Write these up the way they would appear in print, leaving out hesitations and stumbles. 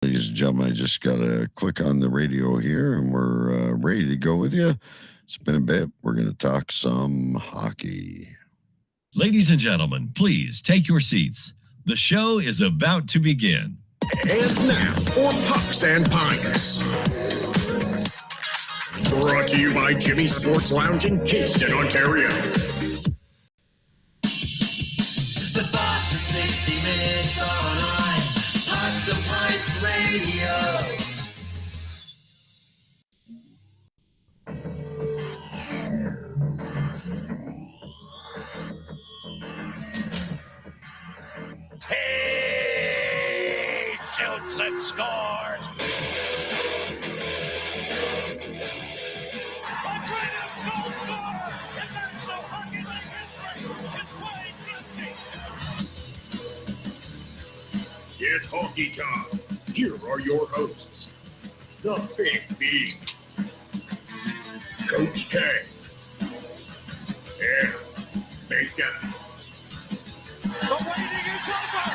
Ladies and gentlemen, I just got to click on the radio here and we're ready to go with you. It's been a bit. We're going to talk some hockey. Ladies and gentlemen, please take your seats. The show is about to begin. And now for Pucks and Pints. Brought to you by Jimmy Sports Lounge in Kingston, Ontario. The fastest 60 minutes on ice. Pucks and Pints Radio. He shoots and scores. It's hockey time. Here are your hosts, the Big B, Coach K, and Bacon. The waiting is over.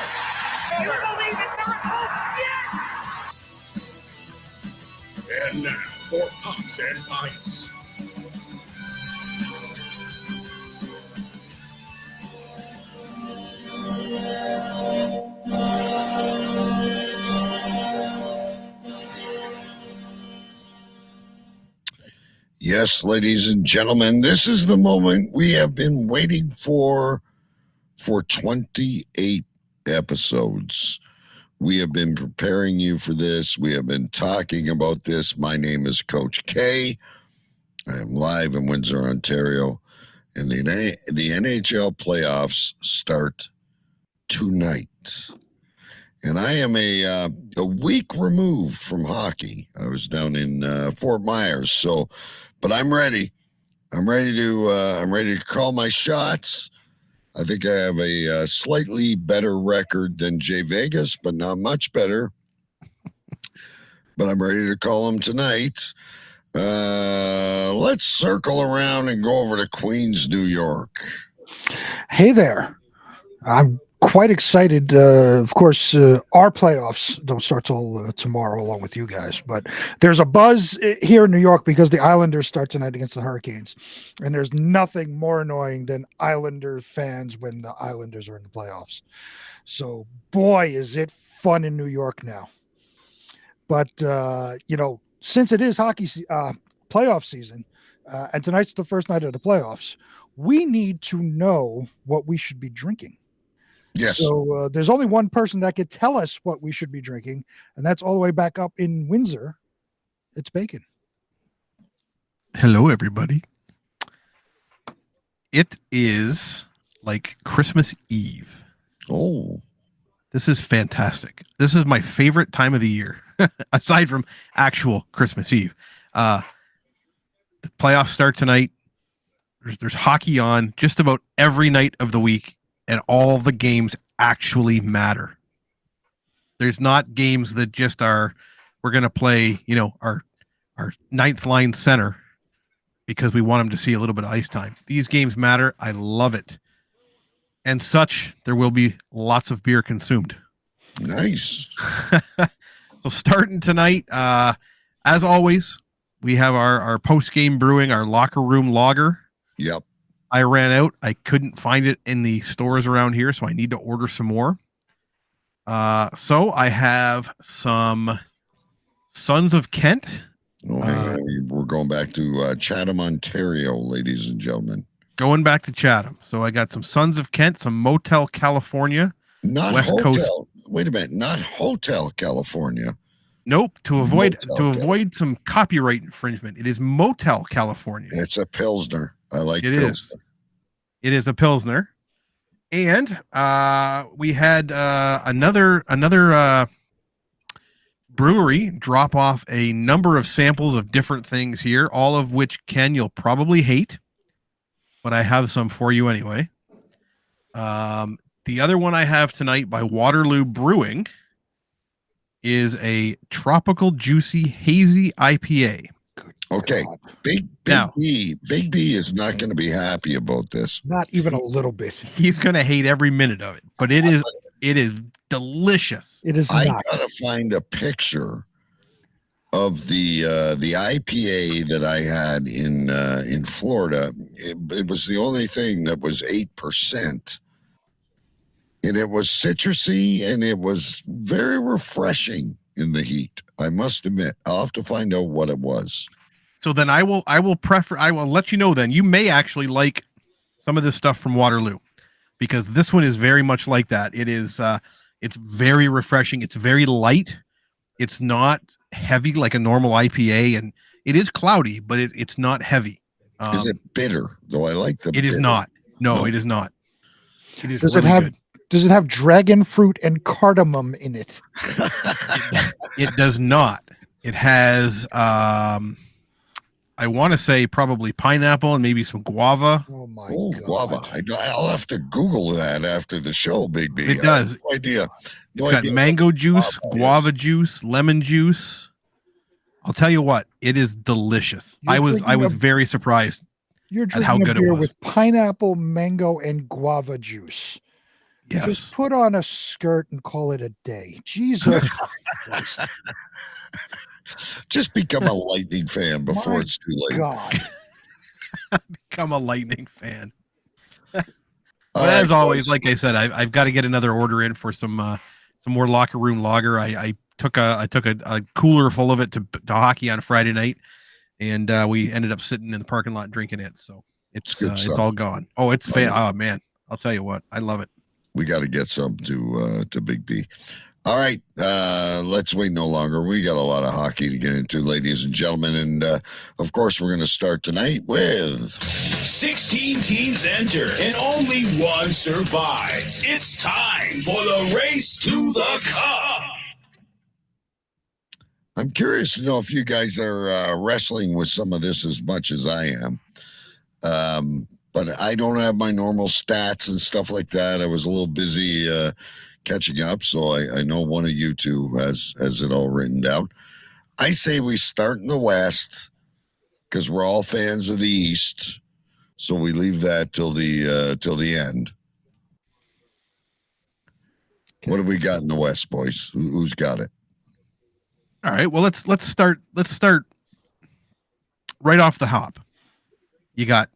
You believe it? They're home yet. And now for Pucks and Pints. Yes, ladies and gentlemen, this is the moment we have been waiting for 28 episodes. We have been preparing you for this. We have been talking about this. My name is Coach K. I am live in Windsor, Ontario, and the NHL playoffs start tonight. And I am a week removed from hockey. I was down in Fort Myers, but I'm ready. I'm ready to call my shots. I think I have a slightly better record than Jay Vegas, but not much better. But I'm ready to call him tonight. Let's circle around and go over to Queens, New York. Hey there. I'm quite excited. Of course, our playoffs don't start till tomorrow along with you guys, but there's a buzz here in New York because the Islanders start tonight against the Hurricanes, and there's nothing more annoying than Islander fans when the Islanders are in the playoffs. So boy, is it fun in New York now. But since it is hockey playoff season, and tonight's the first night of the playoffs, we need to know what we should be drinking. Yes. So there's only one person that could tell us what we should be drinking, and that's all the way back up in Windsor. It's Bacon. Hello, everybody. It is like Christmas Eve. Oh. This is fantastic. This is my favorite time of the year, aside from actual Christmas Eve. The playoffs start tonight. There's hockey on just about every night of the week, and all the games actually matter. There's not games that just are, we're going to play, our ninth line center because we want them to see a little bit of ice time. These games matter. I love it. And there will be lots of beer consumed. Nice. So starting tonight, as always, we have our post-game brewing, our locker room lager. Yep. I ran out. I couldn't find it in the stores around here, so I need to order some more. So I have some Sons of Kent. We're going back to Chatham, Ontario, ladies and gentlemen. Going back to Chatham. So I got some Sons of Kent, some Motel California. Not West Hotel. Coast. Wait a minute. Not Hotel California. Nope. To avoid some copyright infringement, it is Motel California. It's a Pilsner. I like it. Pilsner. It is a Pilsner. And we had another brewery drop off a number of samples of different things here, all of which, Ken, you'll probably hate, but I have some for you anyway. The other one I have tonight by Waterloo Brewing is a tropical juicy hazy IPA. Okay, Big B is not going to be happy about this. Not even a little bit. He's going to hate every minute of it, but it is delicious. It is I not. gotta find a picture of the IPA that I had in Florida. It was the only thing that was 8%, and it was citrusy and it was very refreshing in the heat. I must admit, I'll have to find out what it was. So then I will let you know then. You may actually like some of this stuff from Waterloo, because this one is very much like that. It is it's very refreshing. It's very light. It's not heavy like a normal IPA, and it is cloudy, but it's not heavy. Is it bitter? Though I like the It is bitter. not. No, No. it is not. It is Does really it have good. Does it have dragon fruit and cardamom in it? It does not. It has I want to say probably pineapple and maybe some guava. Oh my Oh, god! guava. I'll have to Google that after the show, Big B. It does. I have no idea. No It's got idea mango juice, guava guava is. juice, lemon juice. I'll tell you what, it is delicious. You're I was drinking a- very surprised. You're and how drinking a good it beer was. with pineapple, mango, and guava juice. Yes. Just put on a skirt and call it a day. Jesus Christ! Just become a Lightning fan before My it's too late. God. Become a Lightning fan. All But right, as always, folks. like I said, I've got to get another order in for some more locker room lager. I took a cooler full of it to hockey on Friday night, and we ended up sitting in the parking lot drinking it. So it's Good stuff. all gone. Oh, it's oh man, I'll tell you what, I love it. We got to get some to Big B. All right, let's wait no longer. We got a lot of hockey to get into, ladies and gentlemen, and of course, we're going to start tonight with 16 teams enter and only one survives. It's time for the race to the cup. I'm curious to know if you guys are wrestling with some of this as much as I am. But I don't have my normal stats and stuff like that. I was a little busy catching up, so I know one of you two has it all written down. I say we start in the West because we're all fans of the East, so we leave that till the end. What have we got in the West, boys? Who's got it? All right, well let's start right off the hop. You got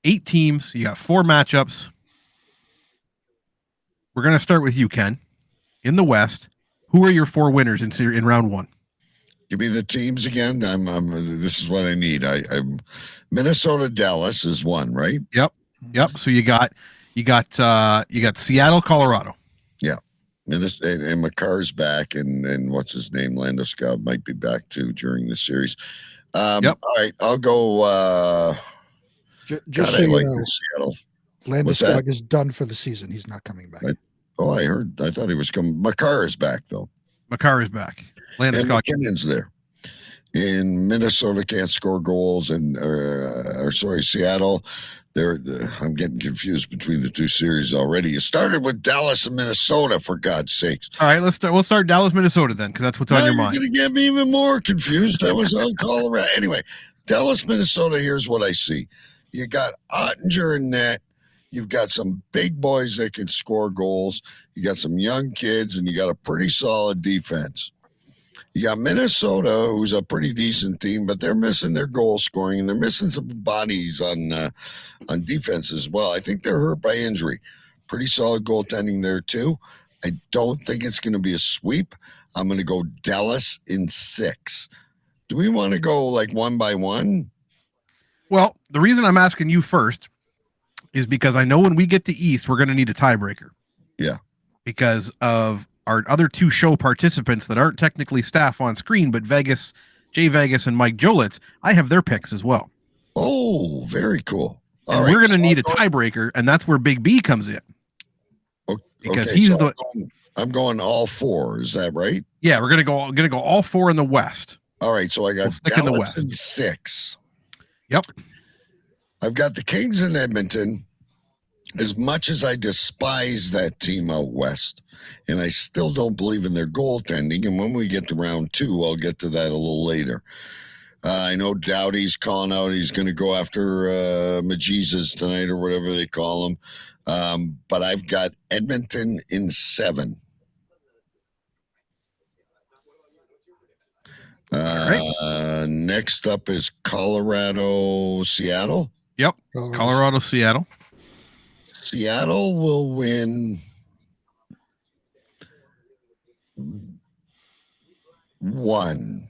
8 teams. You got 4 matchups. We're going to start with you, Ken. In the West, who are your 4 winners in round 1? Give me the teams again. This is what I need. I'm Minnesota, Dallas is one, right? Yep. So you got Seattle, Colorado. Yeah. Minnesota and McCarr's back, and what's his name? Landeskog might be back too during the series. Yep. All right, I'll go. Just God, so I you like know, the Seattle. What's that? Landeskog is done for the season. He's not coming back. I thought he was coming. McCarr is back though. McCarr is back. And Landeskog. McKinnon's there. In Minnesota can't score goals, and Seattle. I'm getting confused between the two series already. You started with Dallas and Minnesota, for God's sakes. All right, we'll start Dallas, Minnesota then, because that's what's on Now your you're mind. going to get me even more confused. I was on Colorado. Anyway, Dallas, Minnesota, here's what I see. You got Ottinger in net. You've got some big boys that can score goals. You got some young kids, and you got a pretty solid defense. You got Minnesota, who's a pretty decent team, but they're missing their goal scoring, and they're missing some bodies on defense as well. I think they're hurt by injury. Pretty solid goaltending there, too. I don't think it's going to be a sweep. I'm going to go Dallas in 6. Do we want to go like one by one? Well, the reason I'm asking you first is because I know when we get to East, we're going to need a tiebreaker. Yeah. Because of our other 2 show participants that aren't technically staff on screen, but Jay Vegas and Mike Jolitz, I have their picks as well. Oh, very cool. And we're going to need a tiebreaker, and that's where Big B comes in. Because he's I'm going all 4. Is that right? Yeah, we're going to go all 4 in the West. All right, so I got We'll stick Dallas in the West. in 6. Yep. I've got the Kings in Edmonton. As much as I despise that team out west, and I still don't believe in their goaltending, and when we get to round 2, I'll get to that a little later. I know Dowdy's calling out. He's going to go after Majesus tonight or whatever they call him. But I've got Edmonton in 7. Next up is Colorado, Seattle. Yep. Colorado, Seattle. Seattle will win 1.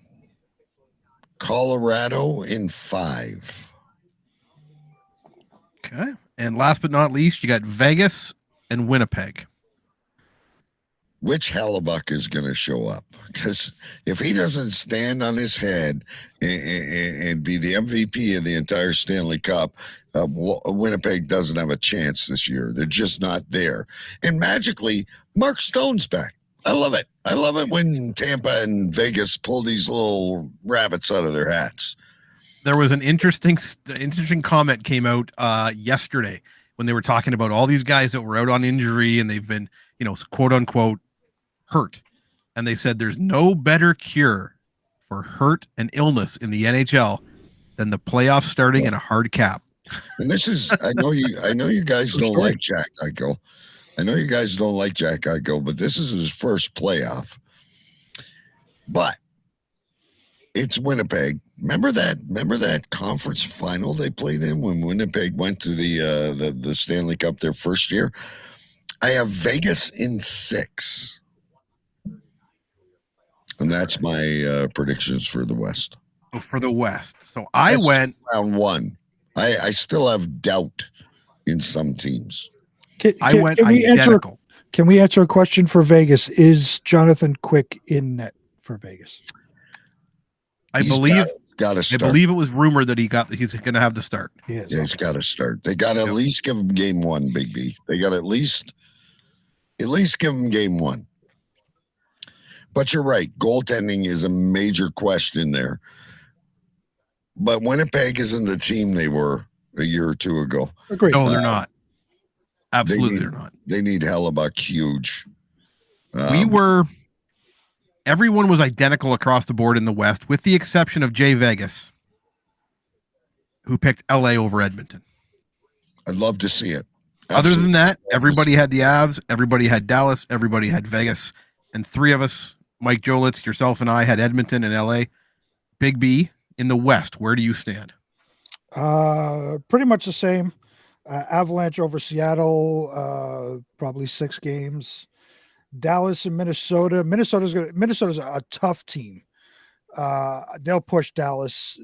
Colorado in 5. Okay. And last but not least, you got Vegas and Winnipeg. Which Hellebuck is going to show up? Because if he doesn't stand on his head and be the MVP of the entire Stanley Cup, Winnipeg doesn't have a chance this year. They're just not there. And magically, Mark Stone's back. I love it. I love it when Tampa and Vegas pull these little rabbits out of their hats. There was an interesting comment came out yesterday when they were talking about all these guys that were out on injury and they've been, quote unquote, hurt. And they said there's no better cure for hurt and illness in the NHL than the playoffs starting in a hard cap. And this is, I know you guys don't like Jack Eichel. I know you guys don't like Jack Eichel, but this is his first playoff. But it's Winnipeg. Remember that conference final they played in when Winnipeg went to the Stanley Cup their first year? I have Vegas in 6. And that's my predictions for the West. Oh, for the West. So I went round 1. I still have doubt in some teams. I went identical. Can we answer a question for Vegas? Is Jonathan Quick in net for Vegas? I believe got to start. I believe it was rumored that he's going to have the start. Yeah, he's got to start. They got to at least give him game 1, Big B. They got to at least give him game 1. But you're right. Goaltending is a major question there. But Winnipeg isn't the team they were a year or 2 ago. Agreed. No, they're not. Absolutely, they're not. They need Hellebuck huge. Everyone was identical across the board in the West, with the exception of Jay Vegas, who picked LA over Edmonton. I'd love to see it. Absolutely. Other than that, everybody had the Avs, everybody had Dallas, everybody had Vegas, and 3 of us, Mike Jolitz, yourself, and I had Edmonton and LA. Big B, in the West, where do you stand? Pretty much the same. Avalanche over Seattle, probably 6 games. Dallas and Minnesota. Minnesota's a tough team. They'll push Dallas.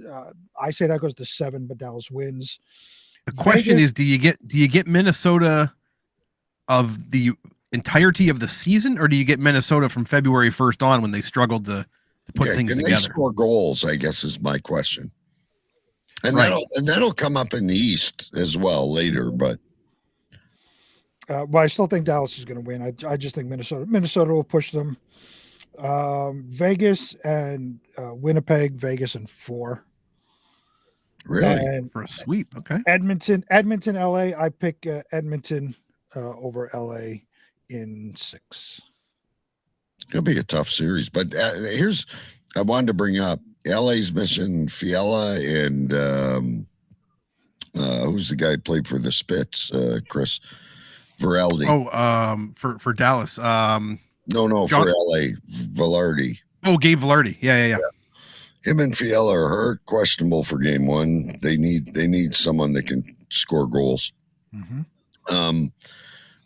I say that goes to 7, but Dallas wins. The question is, do you get Minnesota of the entirety of the season, or do you get Minnesota from February 1st on when they struggled to put things together? They score goals, I guess, is my question. And right. that'll come up in the East as well later, but I still think Dallas is going to win. I just think Minnesota will push them. Vegas and Winnipeg. Vegas in 4. Really? And for a sweep. Okay. Edmonton, LA. I pick Edmonton over LA in 6. It'll be a tough series, but I wanted to bring up LA's missing Fiala and who's the guy who played for the Spits? Chris Veraldi. Oh, for Dallas. No, for LA, Velarde. Oh, Gabe Velarde. Yeah. Him and Fiala are hurt, questionable for game 1. They need someone that can score goals. Mm-hmm.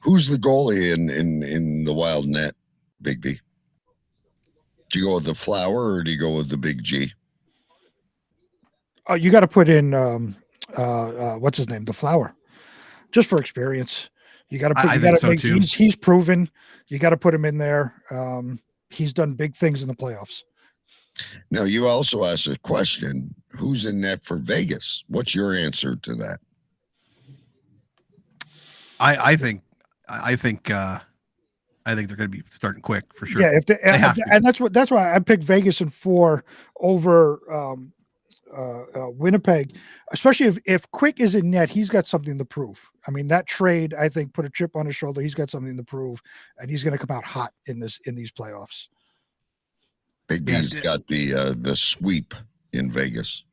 Who's the goalie in the Wild net, Big B? Do you go with the Flower or do you go with the Big G? Oh, you got to put in what's his name, the Flower, just for experience. You got to put. I think so too. He's proven. You got to put him in there. He's done big things in the playoffs. Now, you also asked a question: who's in net for Vegas? What's your answer to that? I think they're going to be starting quick for sure. Yeah, and that's why I picked Vegas in 4 over Winnipeg, especially if Quick is in net. He's got something to prove. I mean, that trade, I think, put a chip on his shoulder. He's got something to prove, and he's going to come out hot in these playoffs. Big B's got the sweep in Vegas.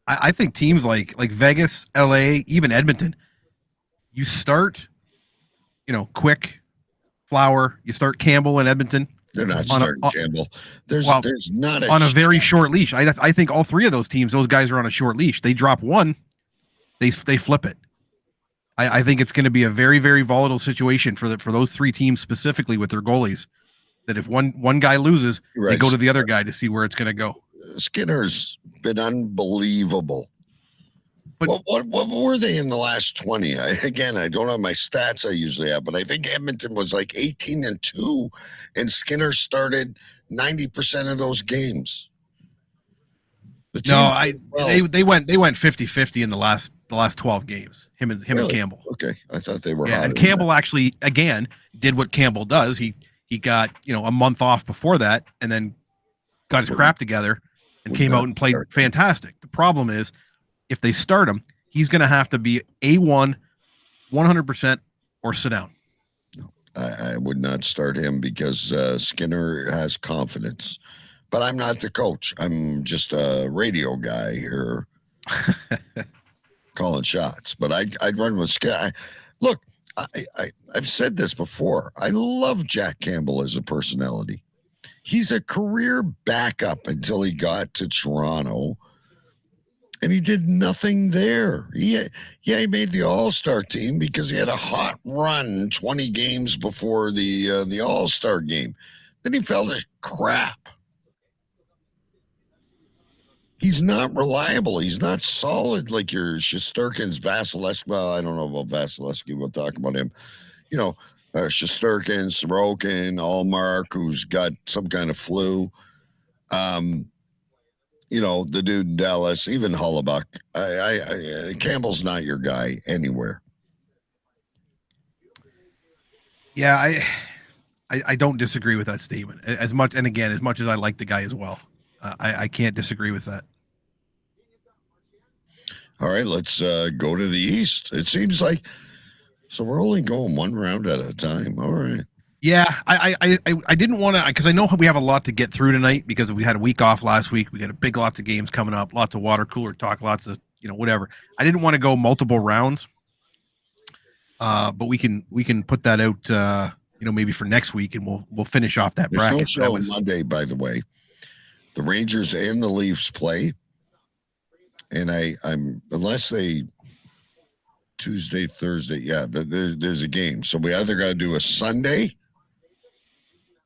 I think teams like Vegas, LA, even Edmonton, you start, Quick, Flower, you start Campbell in Edmonton. They're not On a- starting Campbell. There's not on a very chance. short leash. I think all three of those teams, those guys are on a short leash. They drop one, they flip it. I think it's going to be a very, very volatile situation for those three teams specifically with their goalies. That if one guy loses, they go to the other guy to see where it's going to go. Skinner's been unbelievable. But what were they in the last 20? I don't have my stats I usually have, but I think Edmonton was like 18-2, and Skinner started 90% of those games. They went 50-50 in the last 12 games. Him and Campbell. Okay, I thought they were. Yeah, and Campbell actually again did what Campbell does. He got a month off before that, and then got his crap together and came out and played fantastic. The problem is, if they start him, he's going to have to be A1, 100%, or sit down. No, I would not start him because Skinner has confidence. But I'm not the coach. I'm just a radio guy here calling shots. But I'd run with Skinner. Look, I've said this before. I love Jack Campbell as a personality. He's a career backup until he got to Toronto. And he did nothing there. He made the All-Star team because he had a hot run 20 games before the All-Star game. Then he fell to crap. He's not reliable. He's not solid like your Shesterkins, Vasilevsky. Well, I don't know about Vasilevsky. We'll talk about him. Shesterkin, Sorokin, Allmark, who's got some kind of flu. The dude in Dallas, even Hollebuck. Campbell's not your guy anywhere. Yeah, I don't disagree with that statement as much. And again, as much as I like the guy as well, I can't disagree with that. All right, let's go to the East. It seems like so we're only going one round at a time. All right. Yeah, I didn't want to, because I know we have a lot to get through tonight because we had a week off last week. We got lots of games coming up, lots of water cooler talk, lots of whatever. I didn't want to go multiple rounds, but we can put that out, maybe for next week, and we'll finish off that bracket. No show Monday, by the way. The Rangers and the Leafs play, and I'm unless they Tuesday, Thursday, there's a game, so we either got to do a Sunday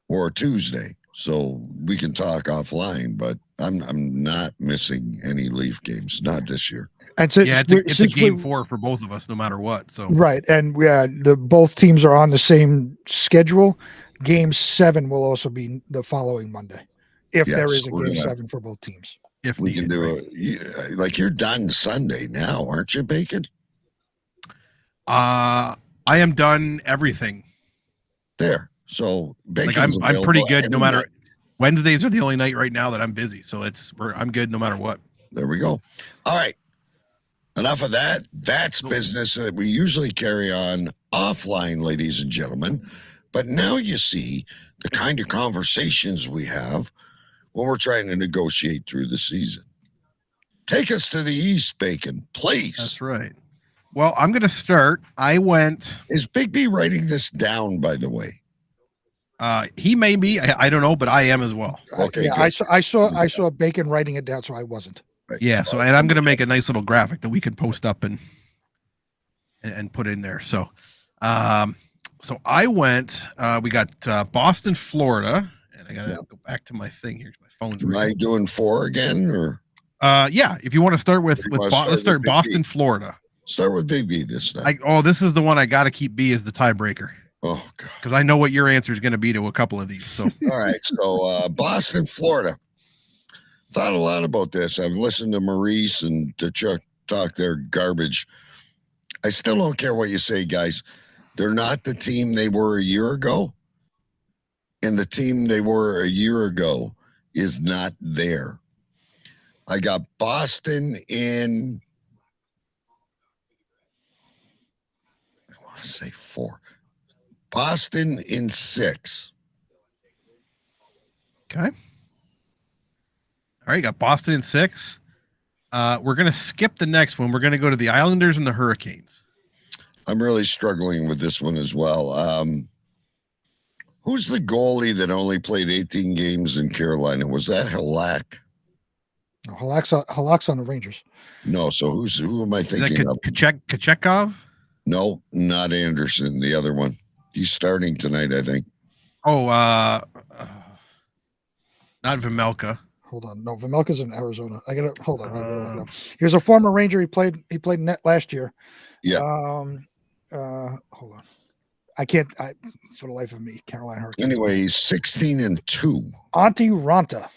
or Tuesday, so we can talk offline. But I'm not missing any Leaf games, not this year. And so, it's a game 4 for both of us, no matter what. So right, and both teams are on the same schedule. Game 7 will also be the following Monday, if there is a game 7 for both teams. If we can do you're done Sunday now, aren't you, Bacon? I am done everything. There. So I'm pretty good no matter. Wednesdays are the only night right now that I'm busy, so I'm good no matter what. There we go. All right. Enough of that. That's business that we usually carry on offline, ladies and gentlemen. But now you see the kind of conversations we have when we're trying to negotiate through the season. Take us to the East, Bacon, please. That's right. Well, I'm going to start. Is Big B writing this down, by the way? He may be. I don't know, but I am as well. Okay. Yeah, I saw Bacon writing it down, so I wasn't. Right. Yeah. So, and I'm going to make a nice little graphic that we can post up and put in there. So, I went. We got Boston, Florida, and I got to go back to my thing here. My phone's. Am I doing 4 again, or? Yeah. If you want to start with let's start Boston, Florida. Start with Big B this time. This is the one I got to keep B as the tiebreaker. Oh, God. Because I know what your answer is going to be to a couple of these. So, all right. So, Boston, Florida. Thought a lot about this. I've listened to Maurice and to Chuck talk their garbage. I still don't care what you say, guys. They're not the team they were a year ago. And the team they were a year ago is not there. I got Boston in, I want to say 4. Boston in 6. Okay. All right, you got Boston in 6. We're going to skip the next one. We're going to go to the Islanders and the Hurricanes. I'm really struggling with this one as well. Who's the goalie that only played 18 games in Carolina? Was that Halak? No, Halak's on the Rangers. No. So who am I Is that thinking of? Kachekov? No, not Anderson. The other one. He's starting tonight, I think. Oh, not Vimelka. Hold on. No, Vimelka's in Arizona. I gotta hold on. I gotta look it up. He was a former Ranger. He played net last year. Yeah. Hold on. I can't. For the life of me, Carolina Hurricanes. Anyway, he's 16-2. Antti Ranta.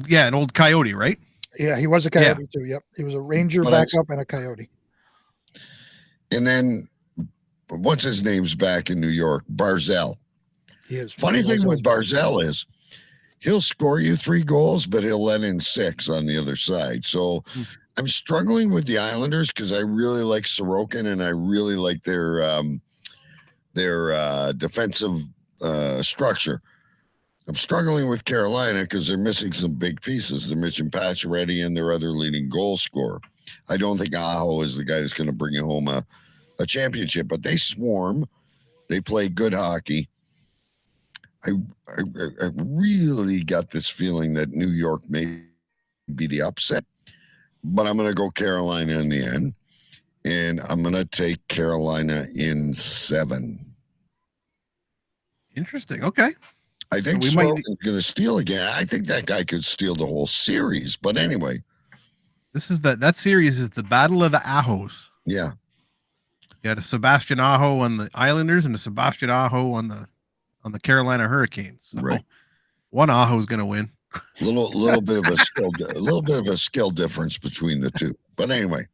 Yeah, an old Coyote, right? Yeah, he was a Coyote too. Yep, he was a Ranger backup and a Coyote. And then, what's his name's back in New York? Barzell. He is. Funny thing with Barzell is he'll score you 3 goals, but he'll let in 6 on the other side. So I'm struggling with the Islanders because I really like Sorokin and I really like their defensive structure. I'm struggling with Carolina because they're missing some big pieces. They're missing Pacioretty and their other leading goal scorer. I don't think Aho is the guy that's going to bring you home a championship, but they swarm. They play good hockey. I really got this feeling that New York may be the upset, but I'm going to go Carolina in the end, and I'm going to take Carolina in 7. Interesting. Okay. I think Sorokin's going to steal again. I think that guy could steal the whole series, but anyway. This is that series is the Battle of the Ahos. Yeah. You got a Sebastian Aho on the Islanders and a Sebastian Aho on the Carolina Hurricanes. So right. One Aho is going to win. Little bit of a skill difference between the two. But anyway.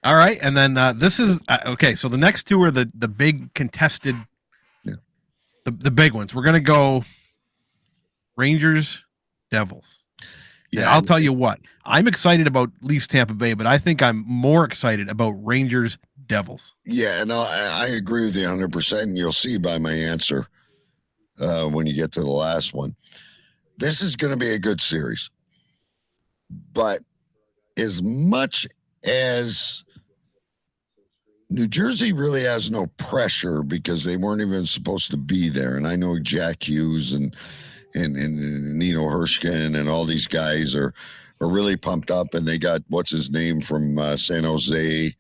All right, and then this is okay. So the next two are the big contested, the big ones. We're going to go Rangers, Devils. Yeah, and I'll tell you what. I'm excited about Leafs Tampa Bay, but I think I'm more excited about Rangers Devils. Yeah, and I agree with you 100%. And you'll see by my answer when you get to the last one. This is going to be a good series. But as much as New Jersey really has no pressure because they weren't even supposed to be there. And I know Jack Hughes and Nino Hershkin and all these guys are really pumped up, and they got what's his name from San Jose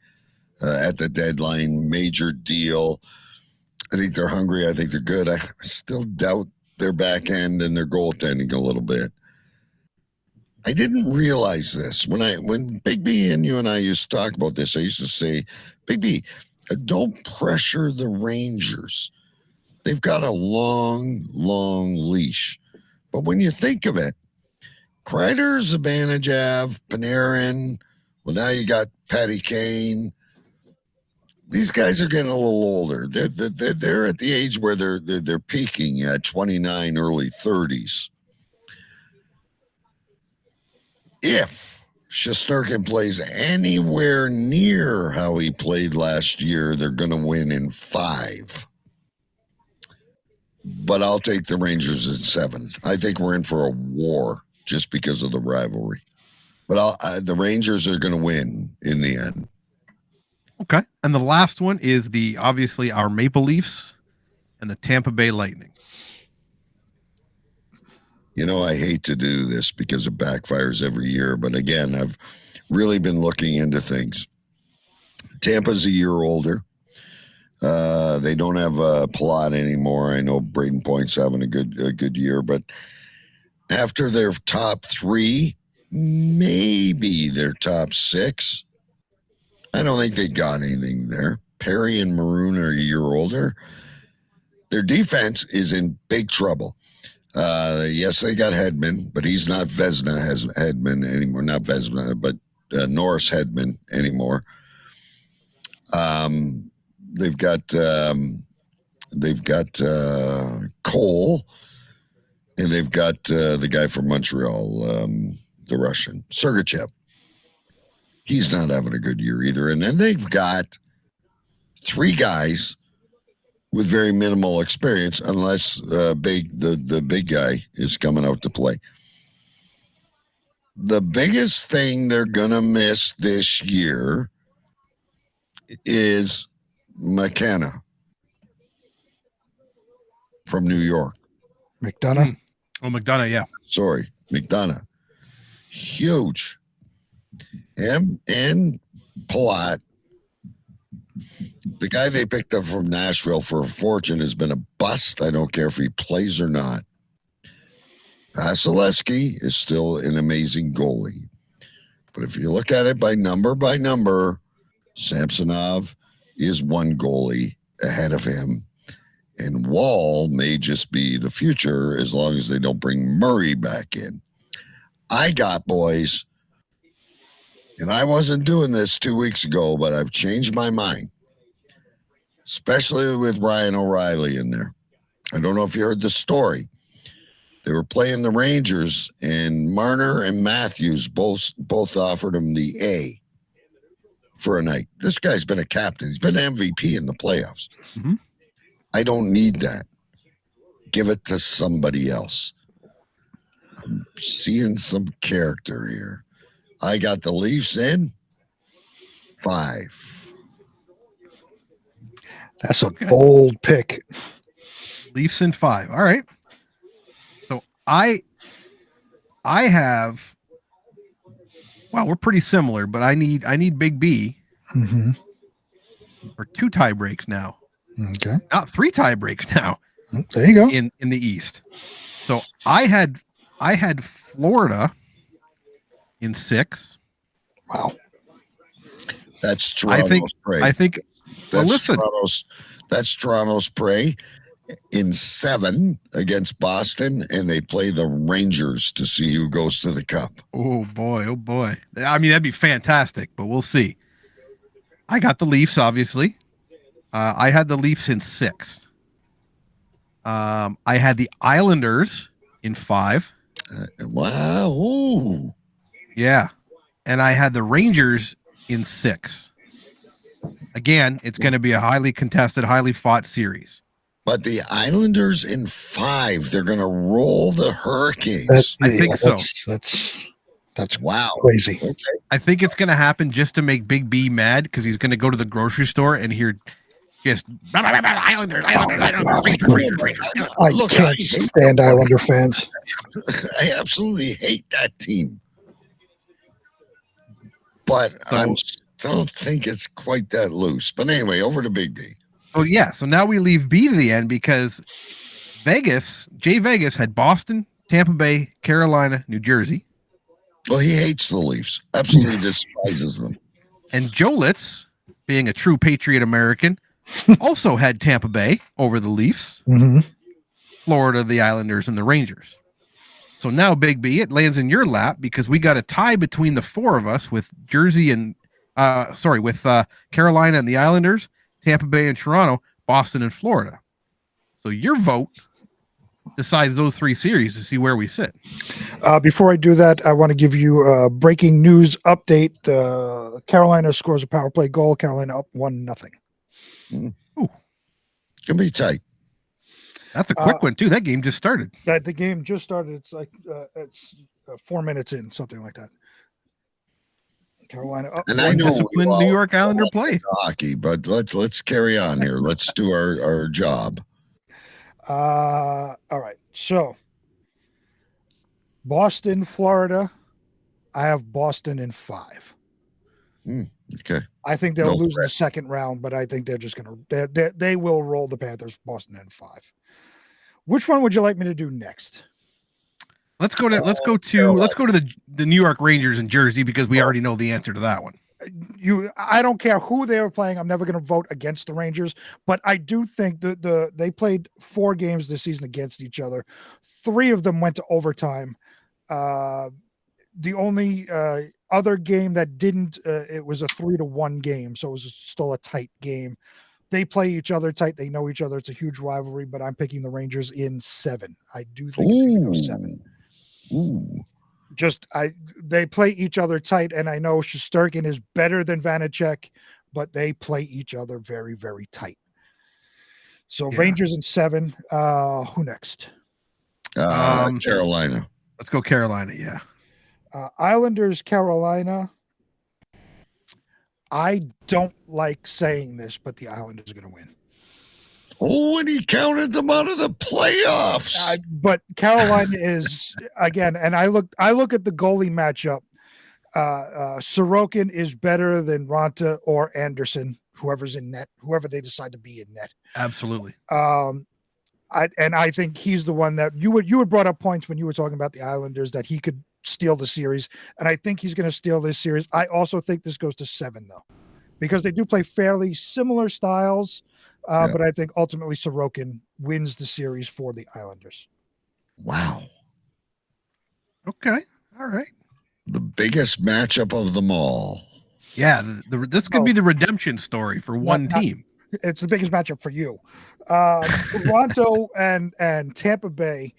at the deadline, major deal. I think they're hungry. I think they're good. I still doubt their back end and their goaltending a little bit. I didn't realize this when Big B and you and I used to talk about this. I used to say, Big B, don't pressure the Rangers. They've got a long leash. But when you think of it, Kreider, Zibanejad, Panarin, well, now you got Patty Kane. These guys are getting a little older. They're at the age where they're peaking at 29, early 30s. If Shesterkin plays anywhere near how he played last year, they're going to win in 5. But I'll take the Rangers in 7. I think we're in for a war just because of the rivalry. But the Rangers are going to win in the end. Okay. And the last one is obviously our Maple Leafs and the Tampa Bay Lightning. You know, I hate to do this because it backfires every year. But again, I've really been looking into things. Tampa's a year older. They don't have a Palat anymore. I know Braden Point's having a good year, but after their top 3, maybe their top 6, I don't think they got anything there. Perry and Maroon are a year older. Their defense is in big trouble. Yes, they got Hedman, but he's not Hedman anymore. Not Vezina, but Norris Hedman anymore. They've got Cole, and they've got the guy from Montreal, the Russian, Sergachev. He's not having a good year either. And then they've got 3 guys with very minimal experience, unless the big guy is coming out to play. the biggest thing they're going to miss this year is McKenna from New York. McDonough. Oh, McDonough, yeah. Sorry, McDonough. Huge. Him and Palat. The guy they picked up from Nashville for a fortune has been a bust. I don't care if he plays or not. Vasilevsky is still an amazing goalie. But if you look at it by number, Samsonov is one goalie ahead of him. And Wall may just be the future as long as they don't bring Murray back in. I got, boys, and I wasn't doing this 2 weeks ago, but I've changed my mind, especially with Ryan O'Reilly in there. I don't know if you heard the story. They were playing the Rangers, and Marner and Matthews both offered him the A for a night. This guy's been a captain. He's been MVP in the playoffs. Mm-hmm. I don't need that. Give it to somebody else. I'm seeing some character here. I got the Leafs in 5. That's a bold pick. Leafs in 5. All right. So I have, well, we're pretty similar, but I need Big B for 2 tie breaks now. Okay. Not 3 tie breaks now. There you go. In the East. So I had Florida in 6. Wow. That's Toronto's prey. I think well, listen. That's Toronto's prey in 7 against Boston, and they play the Rangers to see who goes to the Cup. Oh boy. I mean, that'd be fantastic, but we'll see. I got the Leafs, obviously. I had the Leafs in 6. I had the Islanders in 5. Wow. Ooh. Yeah. And I had the Rangers in 6. Again, it's going to be a highly contested, highly fought series. But the Islanders in 5, they're going to roll the Hurricanes. I think so. That's wow. Crazy. Okay. I think it's going to happen just to make Big B mad because he's going to go to the grocery store and hear just Islanders. I can't stand Islander fans. I absolutely hate that team. But I don't think it's quite that loose. But anyway, over to Big B. Oh, yeah. So now we leave B to the end because Jay Vegas had Boston, Tampa Bay, Carolina, New Jersey. Well, he hates the Leafs. Absolutely despises them. And Jolitz, being a true Patriot American, also had Tampa Bay over the Leafs, Florida, the Islanders, and the Rangers. So now, Big B, it lands in your lap because we got a tie between the 4 of us with Carolina and the Islanders, Tampa Bay and Toronto, Boston and Florida. So your vote decides those 3 series to see where we sit. Before I do that, I want to give you a breaking news update. Carolina scores a power play goal. Carolina up 1-0. Ooh. Can be tight. That's a quick one, too. That game just started. The game just started. It's like it's 4 minutes in, something like that. Carolina up. And I know disciplined New York Islander play hockey, but let's carry on here. Let's do our job. All right. So Boston, Florida. I have Boston in 5. Okay. I think they'll lose in the second round, but I think they're just gonna they will roll the Panthers. Boston in 5. Which one would you like me to do next? Let's go to the New York Rangers in Jersey because we already know the answer to that one. I don't care who they were playing. I'm never going to vote against the Rangers, but I do think they played 4 games this season against each other. 3 of them went to overtime. The only other game that didn't, it was a 3-1 game, so it was still a tight game. They play each other tight. They know each other. It's a huge rivalry, but I'm picking the Rangers in 7. I do think it's going to go 7. They play each other tight, and I know Shesterkin is better than Vanacek, but they play each other very, very tight. So Rangers in 7. Who next? Carolina. Let's go Carolina. Yeah. Islanders, Carolina. I don't like saying this, but the Islanders are going to win. Oh, and he counted them out of the playoffs. But Carolina is again, and I look at the goalie matchup. Sorokin is better than Ronta or Anderson, whoever's in net, whoever they decide to be in net. Absolutely. I think he's the one that you had brought up points when you were talking about the Islanders that he could steal the series, and I think he's going to steal this series. I also think this goes to 7 though, because they do play fairly similar styles, but I think ultimately Sorokin wins the series for the Islanders. Wow. Okay. All right. The biggest matchup of them all. Yeah, this could be the redemption story for one team. It's the biggest matchup for you. Toronto and Tampa Bay.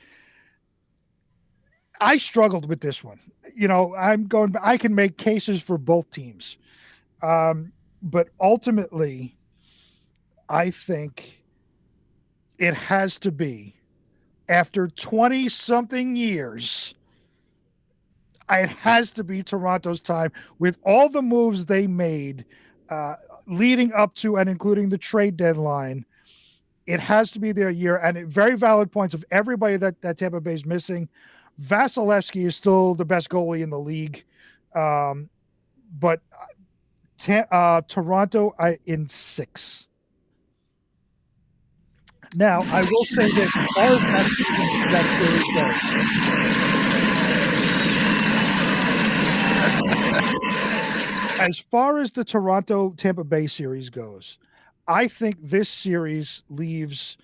I struggled with this one. I can make cases for both teams. But ultimately, I think it has to be after 20-something years. It has to be Toronto's time with all the moves they made leading up to and including the trade deadline. It has to be their year, and very valid points of everybody that Tampa Bay is missing. Vasilevsky is still the best goalie in the league, but Toronto in 6. Now, I will say this: as far as that series goes, as far as the Toronto Tampa Bay series goes, I think this series leaves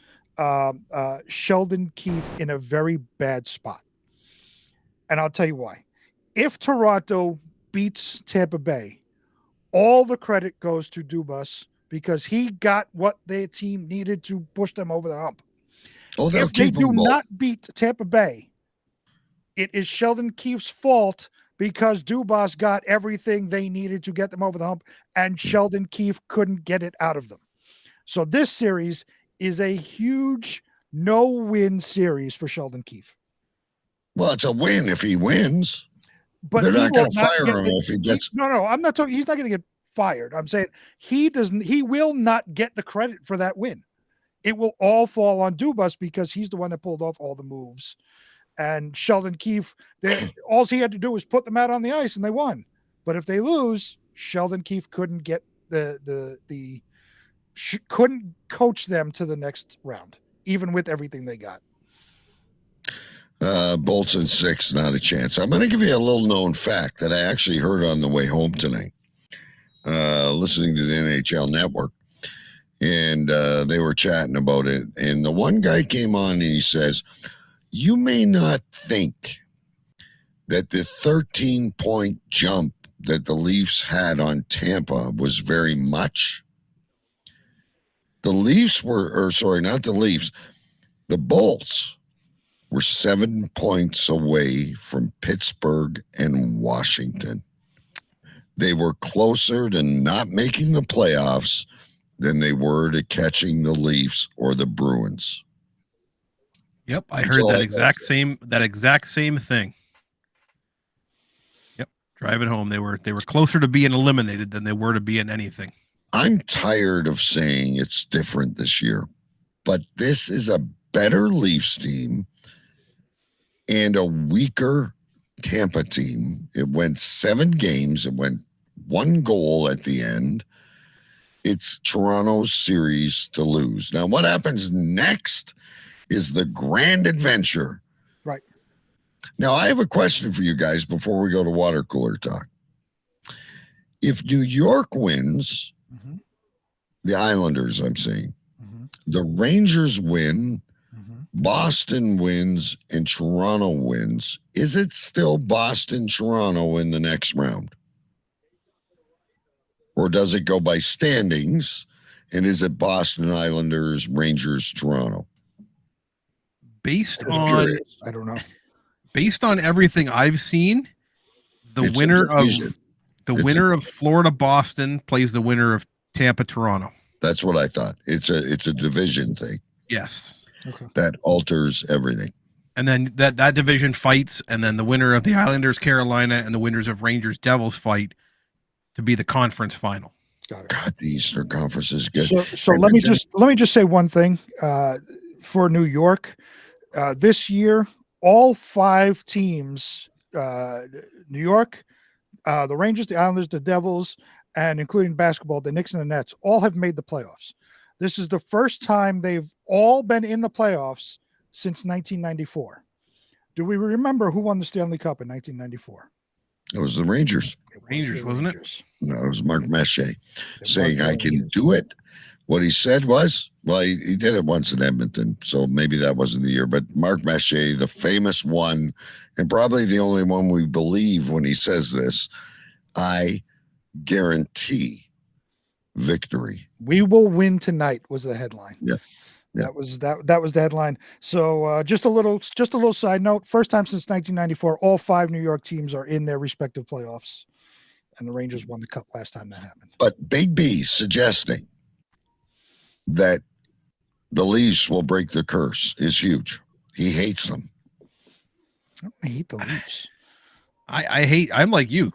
Sheldon Keefe in a very bad spot. And I'll tell you why. If Toronto beats Tampa Bay, all the credit goes to Dubas because he got what their team needed to push them over the hump. If they do not beat Tampa Bay, it is Sheldon Keefe's fault because Dubas got everything they needed to get them over the hump, and Sheldon Keefe couldn't get it out of them. So this series is a huge no-win series for Sheldon Keefe. Well, it's a win if he wins. But they're not going to fire him if he gets. No, I'm not talking. He's not going to get fired. I'm saying he will not get the credit for that win. It will all fall on Dubas because he's the one that pulled off all the moves. And Sheldon Keefe, all he had to do was put them out on the ice and they won. But if they lose, Sheldon Keefe couldn't get couldn't coach them to the next round, even with everything they got. Bolts in 6, not a chance. I'm going to give you a little known fact that I actually heard on the way home tonight, listening to the NHL Network, and they were chatting about it. And the one guy came on and he says, you may not think that the 13-point jump that the Leafs had on Tampa was very much. The Leafs not the Leafs, the Bolts were 7 points away from Pittsburgh and Washington. They were closer to not making the playoffs than they were to catching the Leafs or the Bruins. Yep, I heard that exact same thing. Yep, drive it home. They were closer to being eliminated than they were to being anything. I'm tired of saying it's different this year, but this is a better Leafs team and a weaker Tampa team. It went 7 games. It went 1 goal at the end. It's Toronto's series to lose. Now, what happens next is the grand adventure. Right. Now, I have a question for you guys before we go to water cooler talk. If New York wins, the Islanders, I'm saying, the Rangers win, Boston wins, and Toronto wins, is it still Boston-Toronto in the next round? Or does it go by standings, and is it Boston, Islanders, Rangers, Toronto? Based on, I don't know. Based on everything I've seen, the winner of Florida Boston plays the winner of Tampa Toronto. That's what I thought. It's a division thing. Yes. Okay. That alters everything. And then that division fights, and then the winner of the Islanders Carolina and the winners of Rangers Devils fight to be the conference final. Got it. God, the Eastern Conference is good. So let me just say one thing for New York this year. All 5 teams, New York, the Rangers, the Islanders, the Devils, and including basketball, the Knicks and the Nets, all have made the playoffs. This is the first time they've all been in the playoffs since 1994. Do we remember who won the Stanley Cup in 1994? It was the Rangers. Rangers, wasn't it? No, it was Mark Messier saying, I can do it. What he said was, well, he did it once in Edmonton, so maybe that wasn't the year, but Mark Messier, the famous one, and probably the only one we believe when he says this, I guarantee victory. We will win tonight was the headline. Yeah. That was the headline. So just a little side note. First time since 1994, all 5 New York teams are in their respective playoffs, and the Rangers won the cup last time that happened. But Big B suggesting that the Leafs will break the curse is huge. He hates them. I don't hate the Leafs. I'm like you,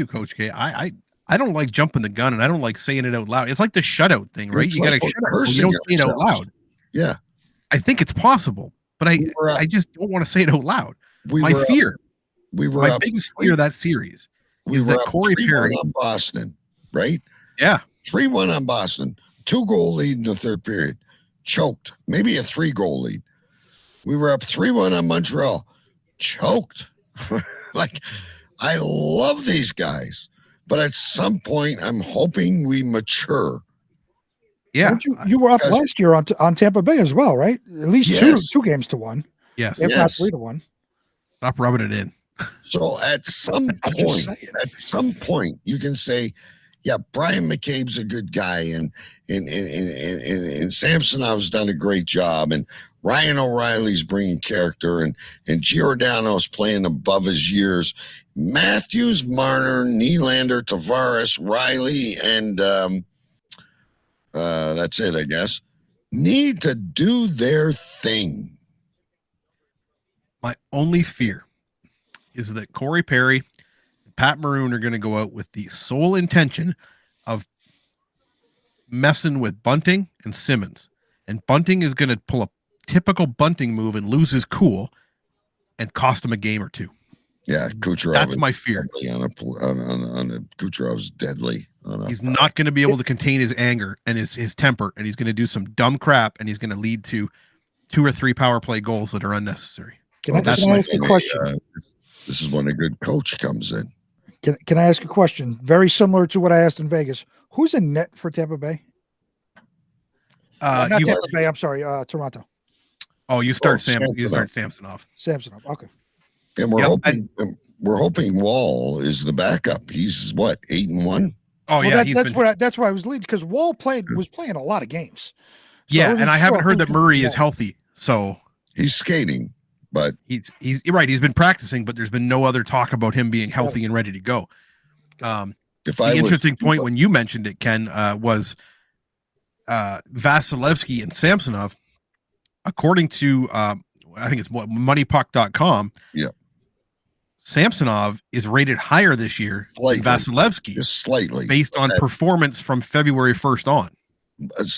Coach K. I don't like jumping the gun, and I don't like saying it out loud. It's like the shutout thing, right? It's You like got to shut we're out. You don't say it out cursing loud. Yeah. I think it's possible, but I just don't want to say it out loud. My biggest fear of that series is that Corey Perry on Boston, right? Yeah. 3-1 on Boston. 2-goal lead in the third period. Choked. Maybe a 3-goal lead. We were up 3-1 on Montreal. Choked. Like, I love these guys, but at some point, I'm hoping we mature. Yeah. You were up last year on Tampa Bay as well, right? At least two games to 1. Yes. If not 3-1. Stop rubbing it in. So at some point, you can say, yeah, Brian McCabe's a good guy, and Samsonov's done a great job, and Ryan O'Reilly's bringing character, and Giordano's playing above his years. Matthews, Marner, Nylander, Tavares, Riley, and that's it, I guess, need to do their thing. My only fear is that Corey Perry and Pat Maroon are going to go out with the sole intention of messing with Bunting and Simmons. And Bunting is going to pull a typical Bunting move and lose his cool and cost him a game or two. Yeah, Kucherov. That's my fear. Kucherov's deadly. He's not going to be able to contain his anger and his temper, and he's going to do some dumb crap, and he's going to lead to 2 or 3 power play goals that are unnecessary. Can I ask a question? This is when a good coach comes in. Can I ask a question? Very similar to what I asked in Vegas. Who's in net for Tampa Bay? Not Tampa Bay. I'm sorry, Toronto. Oh, you start Samsonov. Samsonov. Okay. And we're hoping Wall is the backup. He's what, 8-1? Oh, yeah. That's where I was leading, because Wall was playing a lot of games. So yeah, and I haven't heard that Murray is healthy, so he's skating, but he's you're right. He's been practicing, but there's been no other talk about him being healthy and ready to go. The interesting point when you mentioned it, Ken, was Vasilevsky and Samsonov. According to I think it's moneypuck.com. Yeah. Samsonov is rated higher this year than Vasilevsky, just slightly, based on performance from February 1st on.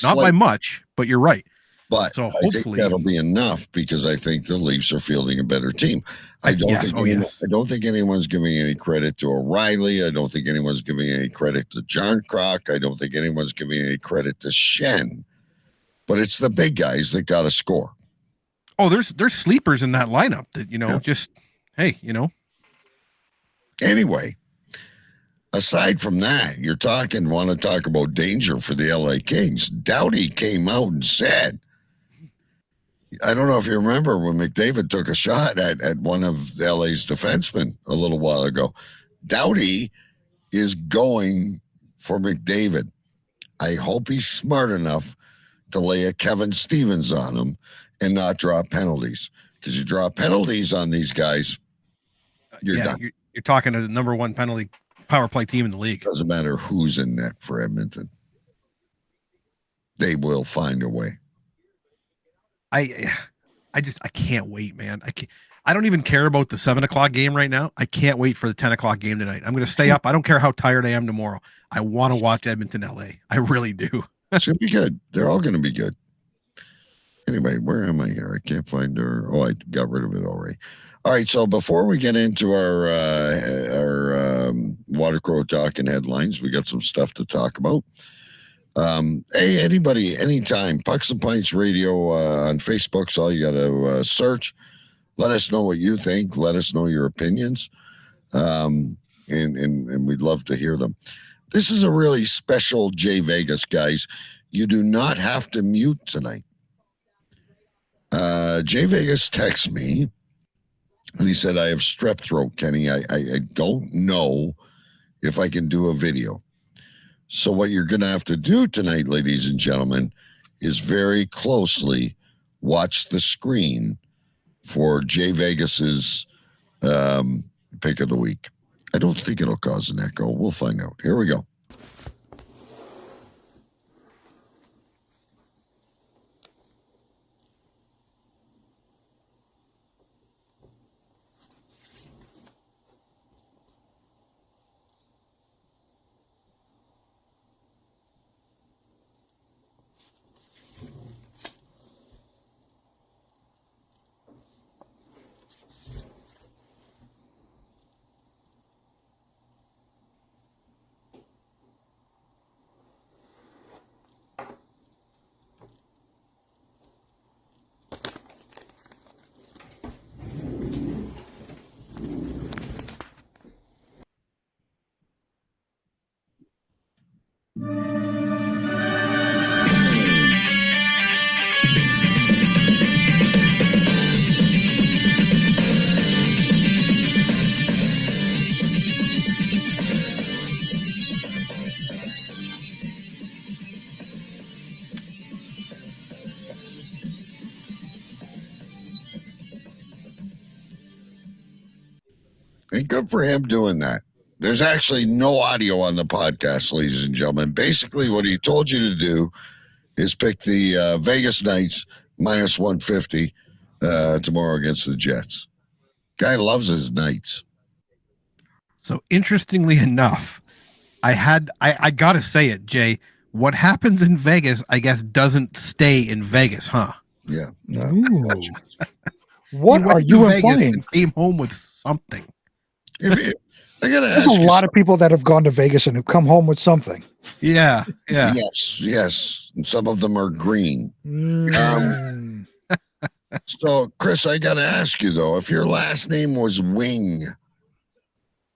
Not by much, but you're right. But so hopefully, I think that'll be enough, because I think the Leafs are fielding a better team. I don't think anyone's giving any credit to O'Reilly. I don't think anyone's giving any credit to John Croc. I don't think anyone's giving any credit to Shen. But it's the big guys that got to score. Oh, there's sleepers in that lineup that just hey. Anyway, aside from that, want to talk about danger for the LA Kings. Doughty came out and said, I don't know if you remember when McDavid took a shot at one of LA's defensemen a little while ago. Doughty is going for McDavid. I hope he's smart enough to lay a Kevin Stevens on him and not draw penalties. Because you draw penalties on these guys, you're done. You're talking to the number 1 penalty power play team in the league. Doesn't matter who's in net for Edmonton. They will find a way. I can't wait, man. I don't even care about the 7:00 game right now. I can't wait for the 10:00 game tonight. I'm going to stay up. I don't care how tired I am tomorrow. I want to watch Edmonton, LA. I really do. It's going to be good. They're all going to be good. Anyway, where am I here? I can't find her. Oh, I got rid of it already. All right. So before we get into our Water Crow talking headlines, we got some stuff to talk about. Hey, anybody, anytime, Pucks and Pints Radio on Facebook's all you got to search. Let us know what you think. Let us know your opinions. And we'd love to hear them. This is a really special Jay Vegas, guys. You do not have to mute tonight. Jay Vegas texts me, and he said, I have strep throat, Kenny. I don't know if I can do a video. So what you're going to have to do tonight, ladies and gentlemen, is very closely watch the screen for Jay Vegas's pick of the week. I don't think it'll cause an echo. We'll find out. Here we go. And good for him doing that. There's actually no audio on the podcast, ladies and gentlemen. Basically, what he told you to do is pick the Vegas Knights minus 150 tomorrow against the Jets. Guy loves his Knights. So interestingly enough, I got to say it, Jay. What happens in Vegas, I guess, doesn't stay in Vegas, huh? Yeah. What are you implying? And came home with something. There's a lot of people that have gone to Vegas and have come home with something. Yeah. Yes. And some of them are green. So, Chris, I got to ask you, though, if your last name was Wing,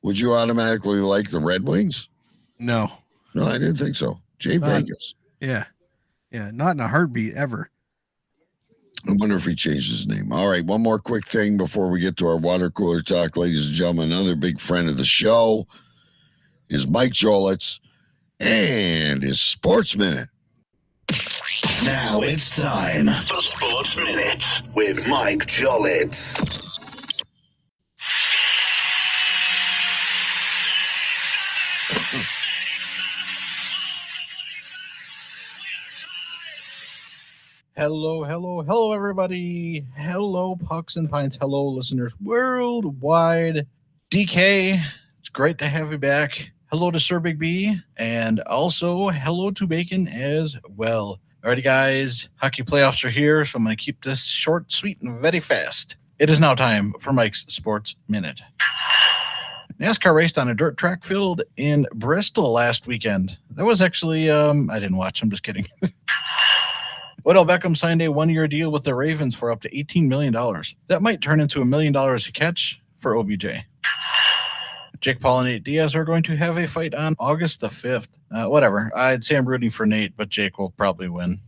would you automatically like the Red Wings? No, I didn't think so. Jay Vegas. Yeah, not in a heartbeat ever. I wonder if he changed his name. All right, one more quick thing before we get to our water cooler talk, ladies and gentlemen. Another big friend of the show is Mike Jolitz and his Sports Minute. Now it's time for Sports Minute with Mike Jolitz. Hello, everybody. Hello, Pucks and Pints. Hello, listeners worldwide. DK, it's great to have you back. Hello to Sir Big B, and also hello to Bacon as well. Alrighty, guys, hockey playoffs are here, so I'm going to keep this short, sweet, and very fast. It is now time for Mike's Sports Minute. NASCAR raced on a dirt track field in Bristol last weekend. That was actually, I didn't watch, I'm just kidding. Odell Beckham signed a one-year deal with the Ravens for up to $18 million. That might turn into $1 million a catch for OBJ. Jake Paul and Nate Diaz are going to have a fight on August the 5th. Whatever. I'd say I'm rooting for Nate, but Jake will probably win.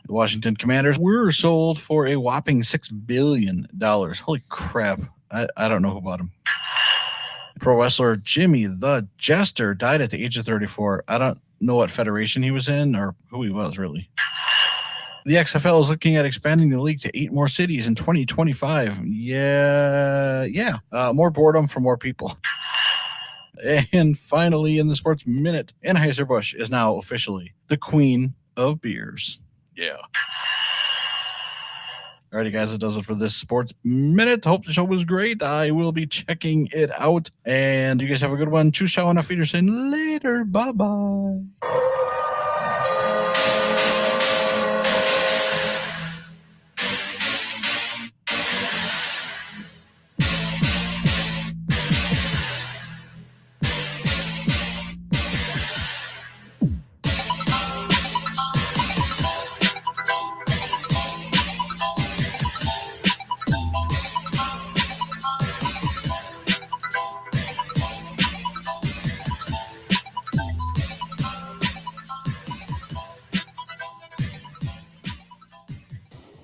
The Washington Commanders were sold for a whopping $6 billion. Holy crap. I don't know who bought him. Pro wrestler Jimmy the Jester died at the age of 34. I don't know what federation he was in or who he was, really. The XFL is looking at expanding the league to 8 more cities in 2025. Yeah. More boredom for more people. And finally, in the Sports Minute, Anheuser-Busch is now officially the queen of beers. Yeah. Alrighty, guys, that does it for this Sports Minute. Hope the show was great. I will be checking it out. And you guys have a good one. Tschüss, ciao, und auf Wiedersehen. Later. Bye-bye.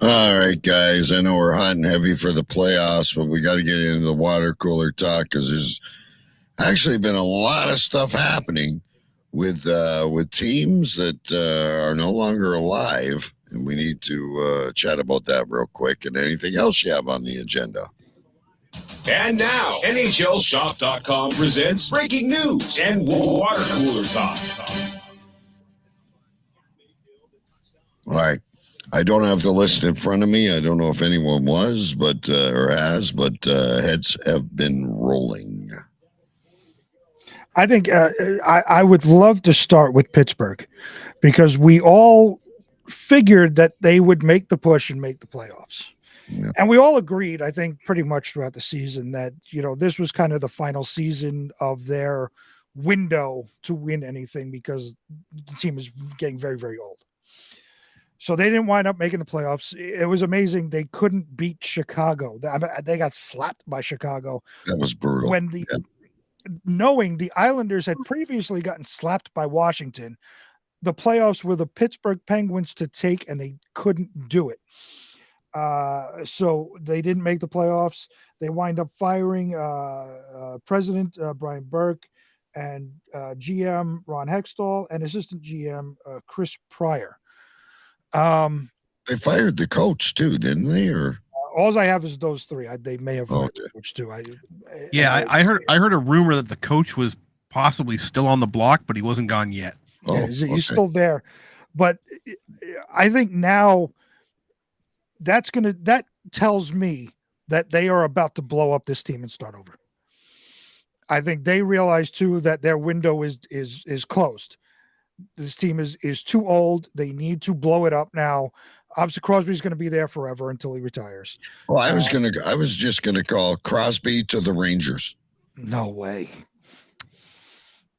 All right, guys. I know we're hot and heavy for the playoffs, but we got to get into the water cooler talk because there's actually been a lot of stuff happening with teams that are no longer alive, and we need to chat about that real quick. And anything else you have on the agenda? And now, NHLShop.com presents breaking news and water cooler talk. All right. I don't have the list in front of me. I don't know if anyone was, but heads have been rolling. I think I would love to start with Pittsburgh because we all figured that they would make the push and make the playoffs. Yeah. And we all agreed, I think, pretty much throughout the season that, this was kind of the final season of their window to win anything because the team is getting very, very old. So they didn't wind up making the playoffs. It was amazing. They couldn't beat Chicago. They got slapped by Chicago. That was brutal. When knowing the Islanders had previously gotten slapped by Washington, the playoffs were the Pittsburgh Penguins to take, and they couldn't do it. So they didn't make the playoffs. They wind up firing President Brian Burke and GM Ron Hextall and assistant GM Chris Pryor. They fired the coach too, didn't they? Or all I have is those three. They may have fired the coach too. I heard a rumor that the coach was possibly still on the block, but he wasn't gone yet. Yeah, he's still there. But I think now that tells me that they are about to blow up this team and start over. I think they realize too that their window is closed. This team is too old. They need to blow it up now. Obviously, Crosby's going to be there forever until he retires. Well, I was just gonna call Crosby to the Rangers. No way.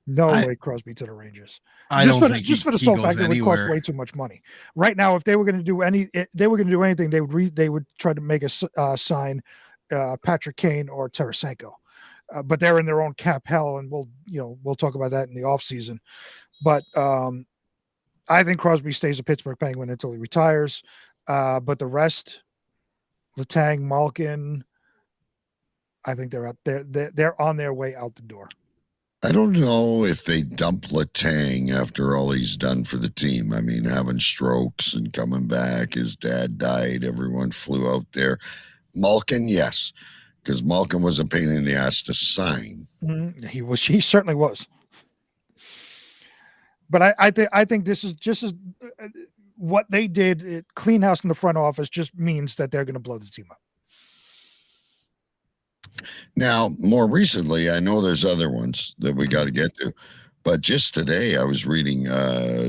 No way, Crosby to the Rangers. I just don't think just for the sole fact that it would cost way too much money. Right now, if they were going to do anything, they would try to make a sign Patrick Kane or Tarasenko. But they're in their own cap hell, and we'll talk about that in the offseason. But I think Crosby stays a Pittsburgh Penguin until he retires. But the rest, Letang, Malkin, I think they're out there. They're on their way out the door. I don't know if they dump Letang after all he's done for the team. I mean, having strokes and coming back. His dad died. Everyone flew out there. Malkin, yes, because Malkin was a pain in the ass to sign. Mm-hmm. He certainly was. But I think this is just as what they did. Clean house in the front office just means that they're going to blow the team up. Now, more recently, I know there's other ones that we got to get to, but just today I was reading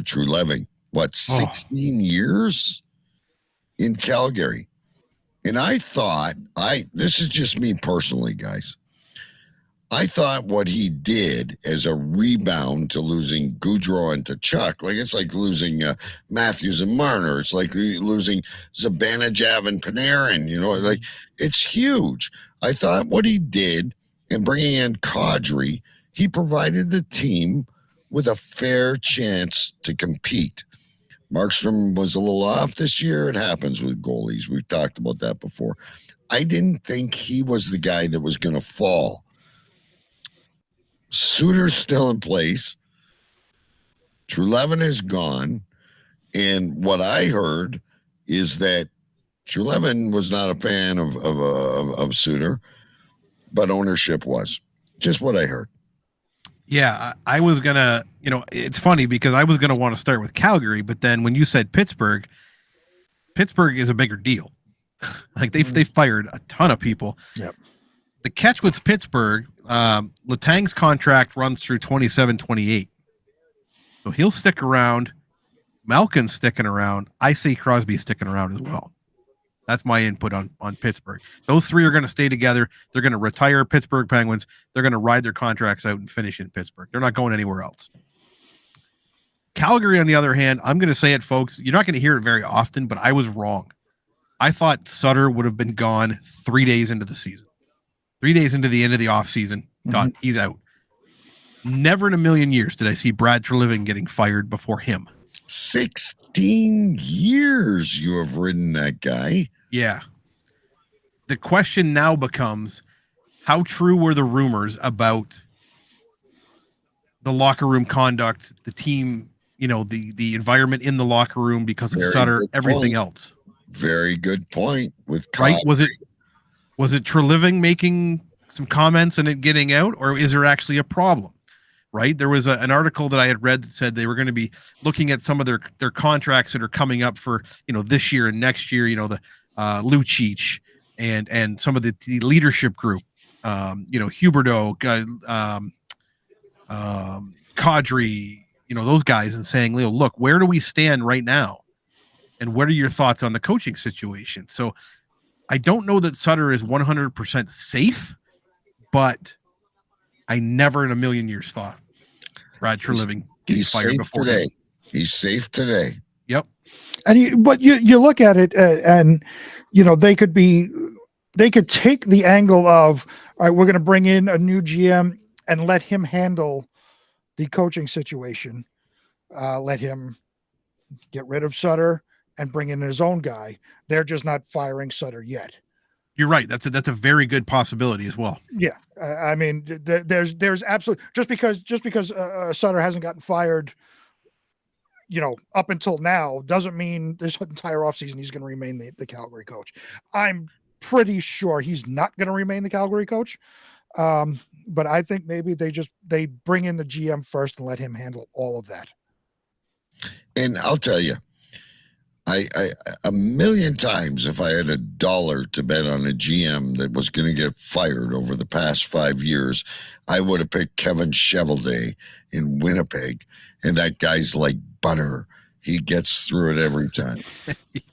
True Living, 16 years in Calgary. And I thought, this is just me personally, guys. I thought what he did as a rebound to losing Goudreau and Tkachuk, it's like losing Matthews and Marner. It's like losing Zibanejad and Panarin, it's huge. I thought what he did in bringing in Kadri, he provided the team with a fair chance to compete. Markstrom was a little off this year. It happens with goalies. We've talked about that before. I didn't think he was the guy that was going to fall. Suter's still in place. Trulevin is gone. And what I heard is that Trulevin was not a fan of Suter, but ownership was. Just what I heard. Yeah, I was going to, it's funny because I was going to want to start with Calgary, but then when you said Pittsburgh is a bigger deal. Like they've fired a ton of people. Yep. The catch with Pittsburgh, Letang's contract runs through 27-28. So he'll stick around. Malkin's sticking around. I see Crosby sticking around as well. That's my input on Pittsburgh. Those three are going to stay together. They're going to retire Pittsburgh Penguins. They're going to ride their contracts out and finish in Pittsburgh. They're not going anywhere else. Calgary, on the other hand, I'm going to say it, folks. You're not going to hear it very often, but I was wrong. I thought Sutter would have been gone 3 days into the season. 3 days into the end of the offseason. Done. He's out. Never in a million years did I see Brad Treliving getting fired before him. 16 years you have ridden that guy. Yeah. The question now becomes, how true were the rumors about the locker room conduct, the team, the environment in the locker room because of Sutter, everything else? Very good point. With right? Was it Treliving making some comments and it getting out, or is there actually a problem? Right? There was an article that I had read that said they were going to be looking at some of their contracts that are coming up for this year and next year. The Lucic and some of the leadership group. Huberdeau, Kadri, those guys, and saying, look, where do we stand right now? And what are your thoughts on the coaching situation? So I don't know that Sutter is 100% safe, but I never in a million years thought Brad Treliving getting fired before today. him. He's safe today. Yep. And you look at it and they could take the angle of, all right, we're going to bring in a new GM and let him handle the coaching situation. Let him get rid of Sutter and bring in his own guy. They're just not firing Sutter yet. You're right. That's a very good possibility as well. Yeah. I mean, there's absolutely, just because Sutter hasn't gotten fired, up until now, doesn't mean this entire offseason he's going to remain the Calgary coach. I'm pretty sure he's not going to remain the Calgary coach. But I think maybe they bring in the GM first and let him handle all of that. And I'll tell you, I a million times, if I had $1 to bet on a GM that was going to get fired over the past 5 years, I would have picked Kevin Cheveldae in Winnipeg. And that guy's like butter. He gets through it every time.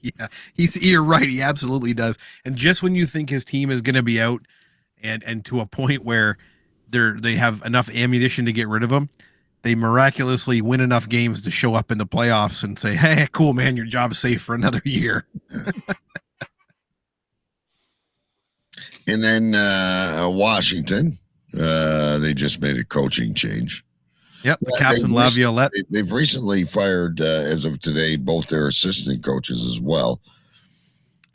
Yeah, you're right. He absolutely does. And just when you think his team is going to be out and to a point where they have enough ammunition to get rid of him, they miraculously win enough games to show up in the playoffs and say, hey, cool, man, your job's safe for another year. And then Washington, they just made a coaching change. Yep, the Caps and Laviolette. They've recently fired, as of today, both their assistant coaches as well.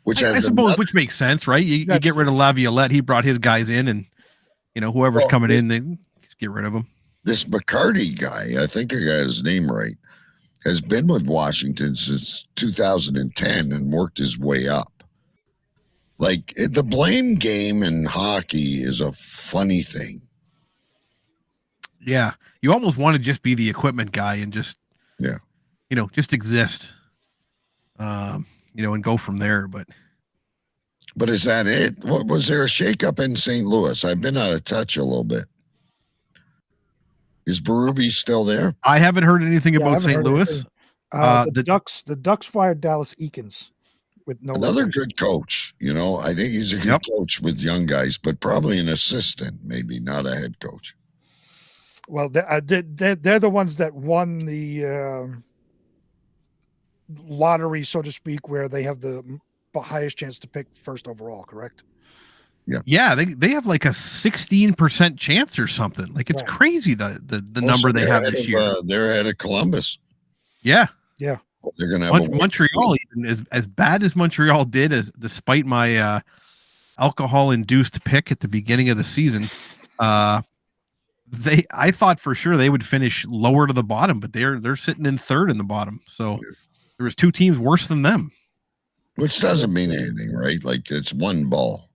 Which I suppose which makes sense, right? You get rid of Laviolette. He brought his guys in, and whoever's coming in, they get rid of them. This McCarty guy, I think I got his name right, has been with Washington since 2010 and worked his way up. Like, the blame game in hockey is a funny thing. Yeah. You almost want to just be the equipment guy and just, just exist, and go from there. But is that it? What was there a shakeup in St. Louis? I've been out of touch a little bit. Is Berube still there? I haven't heard anything about St. Louis. The Ducks fired Dallas Eakins with no another rotation. good coach. I think he's a good coach with young guys, but probably an assistant, maybe not a head coach. Well, they're the ones that won the lottery, so to speak, where they have the highest chance to pick first overall, correct? Yeah, they have like a 16% chance or something. Like, it's crazy the number they have this year. They're ahead of Columbus. Yeah. Yeah. They're going to have Montreal, even as bad as Montreal did, despite my alcohol-induced pick at the beginning of the season, I thought for sure they would finish lower to the bottom, but they're sitting in third in the bottom. So there was two teams worse than them. Which doesn't mean anything, right? Like, it's one ball.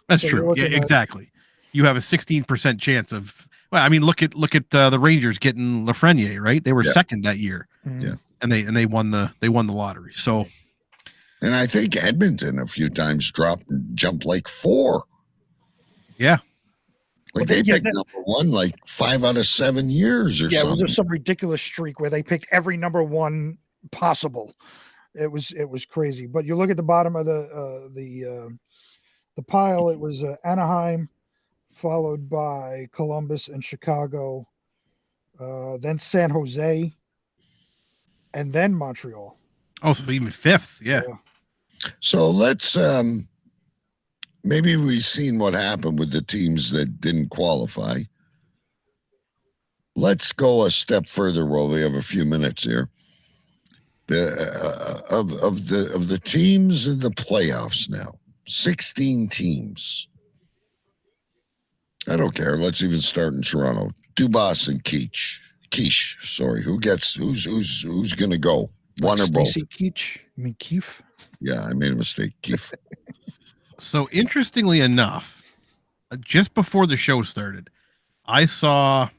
That's true. Yeah, exactly. You have a 16% chance of. Well, I mean, look at the Rangers getting Lafreniere, right? They were second that year. Yeah, and they won the lottery. So, And I think Edmonton a few times jumped like 4. Yeah. Like they picked number 1 like 5 out of 7 years or something. There's some ridiculous streak where they picked every number 1 possible. It was crazy. But you look at the bottom of the pile. It was Anaheim, followed by Columbus and Chicago, then San Jose, and then Montreal. Oh, so even 5th. Yeah. So let's maybe we've seen what happened with the teams that didn't qualify. Let's go a step further while we have a few minutes here. Of the teams in the playoffs now, 16 teams. I don't care. Let's even start in Toronto. Dubas and Quiche. Sorry, who's gonna go? One or both? Quiche. You mean Keefe? Yeah, I made a mistake. Keefe. So interestingly enough, just before the show started, I saw.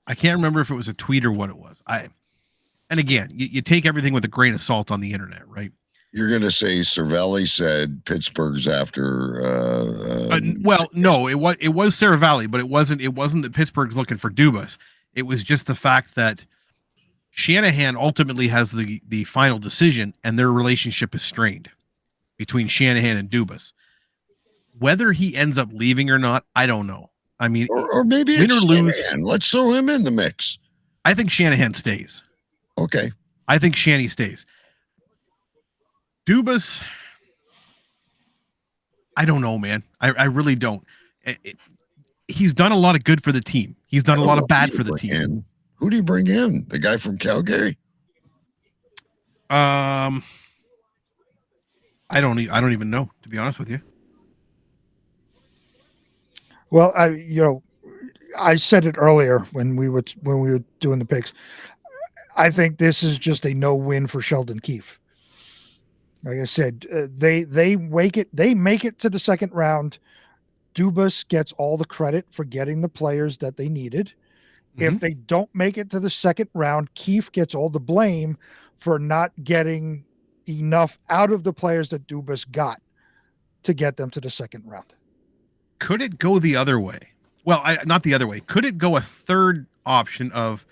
I can't remember if it was a tweet or what it was. And again, you take everything with a grain of salt on the internet, right? You're going to say Cervelli said Pittsburgh's after. Well, no, it was Cervelli, but it wasn't that Pittsburgh's looking for Dubas. It was just the fact that Shanahan ultimately has the final decision, and their relationship is strained between Shanahan and Dubas. Whether he ends up leaving or not, I don't know. I mean, or maybe win it's or lose. Shanahan. Let's throw him in the mix. I think Shanahan stays. Okay. I think Shanny stays. Dubas, I don't know, man. I really don't. He's done a lot of good for the team. He's done a lot of bad for the team. Who do you bring in? The guy from Calgary? I don't even know, to be honest with you. Well, I said it earlier when we were doing the picks. I think this is just a no-win for Sheldon Keefe. Like I said, they make it to the second round. Dubas gets all the credit for getting the players that they needed. Mm-hmm. If they don't make it to the second round, Keefe gets all the blame for not getting enough out of the players that Dubas got to get them to the second round. Could it go the other way? Well, not the other way. Could it go a third option of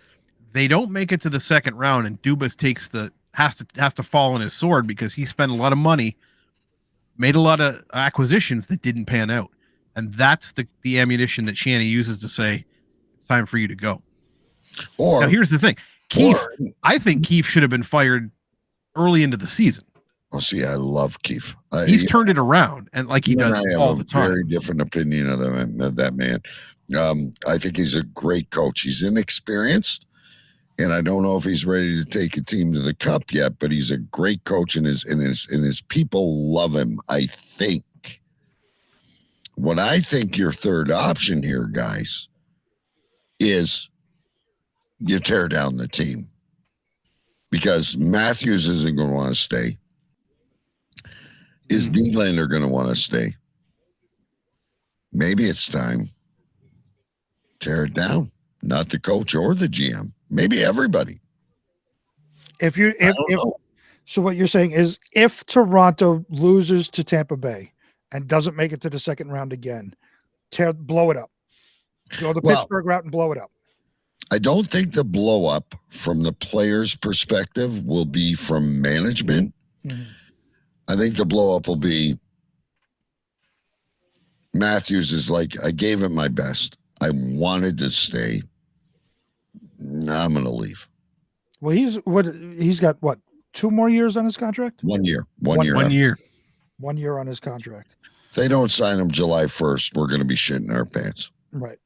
they don't make it to the second round and Dubas has to fall on his sword because he spent a lot of money, made a lot of acquisitions that didn't pan out. And that's the ammunition that Shanny uses to say, it's time for you to go. Now, here's the thing. I think Keefe should have been fired early into the season. Oh, see, I love Keefe. He's turned it around, and like he does all the time. Very different opinion of that man. I think he's a great coach. He's inexperienced, and I don't know if he's ready to take a team to the cup yet. But he's a great coach, and his people love him. I think. What I think your third option here, guys, is you tear down the team because Matthews isn't going to want to stay. Is Nylander going to want to stay? Maybe it's time. Tear it down. Not the coach or the GM. Maybe everybody. So what you're saying is if Toronto loses to Tampa Bay and doesn't make it to the second round again, blow it up. Go the Pittsburgh route and blow it up. I don't think the blow up from the player's perspective will be from management. Mm-hmm. I think the blow up will be Matthews is like, I gave it my best. I wanted to stay. Now I'm going to leave. Well, he's got 2 more years on his contract? 1 year. 1 year. 1 year on his contract. If they don't sign him July 1st, we're going to be shitting our pants. Right.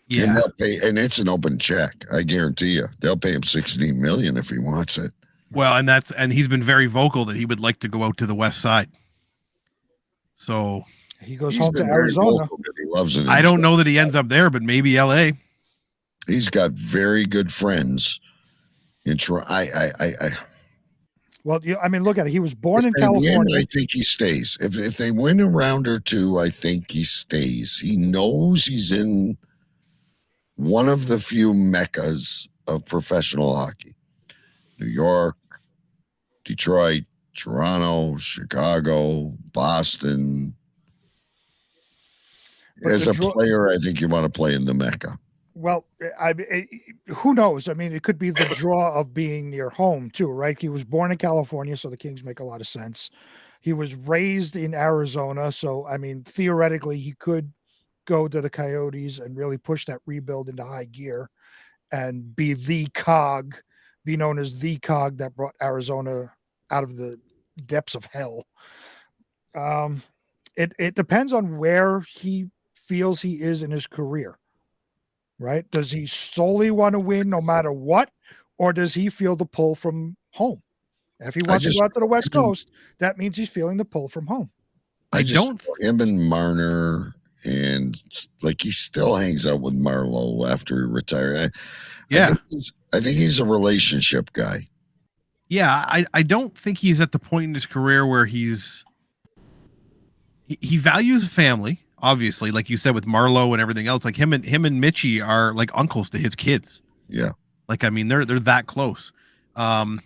Yeah. And they'll pay, and it's an open check. I guarantee you. They'll pay him $16 million if he wants it. Well, and he's been very vocal that he would like to go out to the west side. So he goes home to Arizona. He loves it. I don't know that he ends up there, but maybe LA. He's got very good friends in Toronto. Well, I mean, look at it. He was born in California. I think he stays. If they win a round or two, I think he stays. He knows he's in one of the few meccas of professional hockey. New York, Detroit, Toronto, Chicago, Boston. But As the a draw- player, I think you want to play in the Mecca. Well, who knows? I mean, it could be the draw of being near home too, right? He was born in California, so the Kings make a lot of sense. He was raised in Arizona, so I mean, theoretically, he could go to the Coyotes and really push that rebuild into high gear and be known as the cog that brought Arizona out of the depths of hell. It depends on where he feels he is in his career. Right? Does he solely want to win no matter what, or does he feel the pull from home? If he wants to go out to the West Coast, that means he's feeling the pull from home. Him and Marner, and like he still hangs out with Marlowe after he retired. I think he's a relationship guy. Yeah, I don't think he's at the point in his career where he values family. Obviously, like you said, with Marlowe and everything else, like him and Mitchie are like uncles to his kids. Yeah. Like, I mean, they're that close. I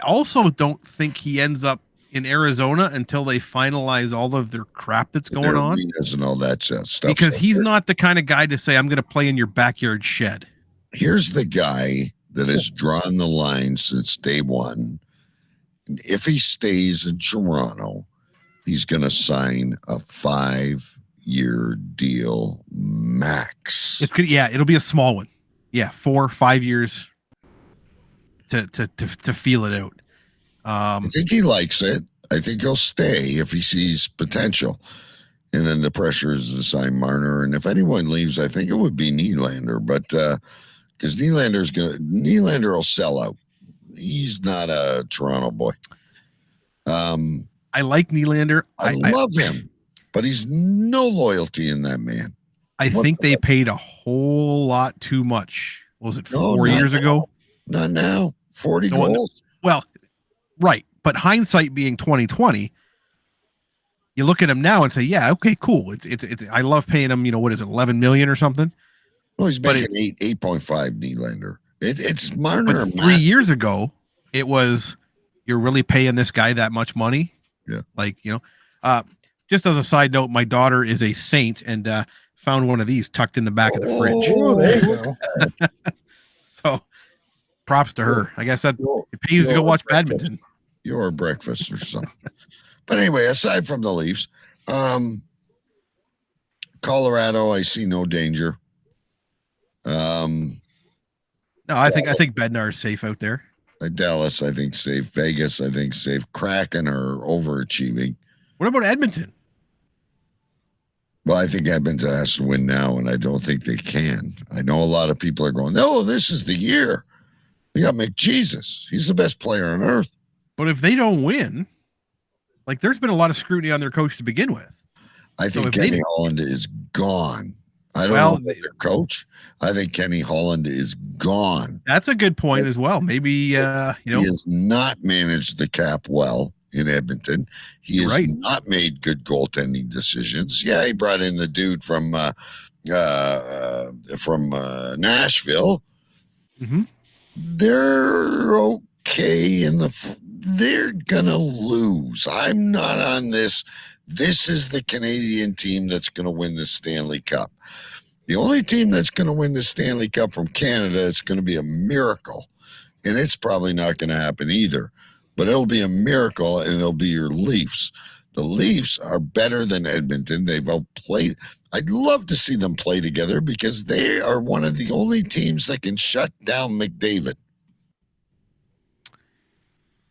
also don't think he ends up in Arizona until they finalize all of their crap that's going on. And all that stuff. Because he's not the kind of guy to say, I'm going to play in your backyard shed. Here's the guy that has drawn the line since day one. And if he stays in Toronto, he's going to sign a 5-year deal max. It's good. Yeah, it'll be a small one. Yeah, 4 or 5 years to feel it out. I think he likes it. I think he'll stay if he sees potential. And then the pressure is to sign Marner. And if anyone leaves, I think it would be Nylander. But because Nylander will sell out. He's not a Toronto boy. I like Nylander. I love him, but he's no loyalty in that man. I think they paid a whole lot too much. What was it 4 years ago? Not now. 40 goals. Well, right. But hindsight being 2020, you look at him now and say, yeah, okay, cool. It's I love paying him, what is it, 11 million or something? Well, he's making 8.5 Nylander. It's Marner. But 3 years ago, it was, you're really paying this guy that much money? Yeah. Like, just as a side note, my daughter is a saint and found one of these tucked in the back of the fridge. Oh, there you go. So props to her. I guess that it pays to go watch badminton. Your breakfast or something. But anyway, aside from the Leafs, Colorado, I see no danger. No, I think Bednar is safe out there. Dallas, I think safe. Vegas, I think safe. Kraken are overachieving. What about Edmonton? Well, I think Edmonton has to win now, and I don't think they can. I know a lot of people are going, no, this is the year. They got McJesus. He's the best player on earth. But if they don't win, like there's been a lot of scrutiny on their coach to begin with. I think Kenny Holland is gone. I don't know their coach. I think Kenny Holland is gone. That's a good point as well. Maybe he has not managed the cap well in Edmonton. He has not made good goaltending decisions. Yeah, he brought in the dude from Nashville. Mm-hmm. They're okay they're gonna lose. I'm not on this. This is the Canadian team that's going to win the Stanley Cup. The only team that's going to win the Stanley Cup from Canada is going to be a miracle. And it's probably not going to happen either. But it'll be a miracle, and it'll be your Leafs. The Leafs are better than Edmonton. They've outplayed. I'd love to see them play together because they are one of the only teams that can shut down McDavid.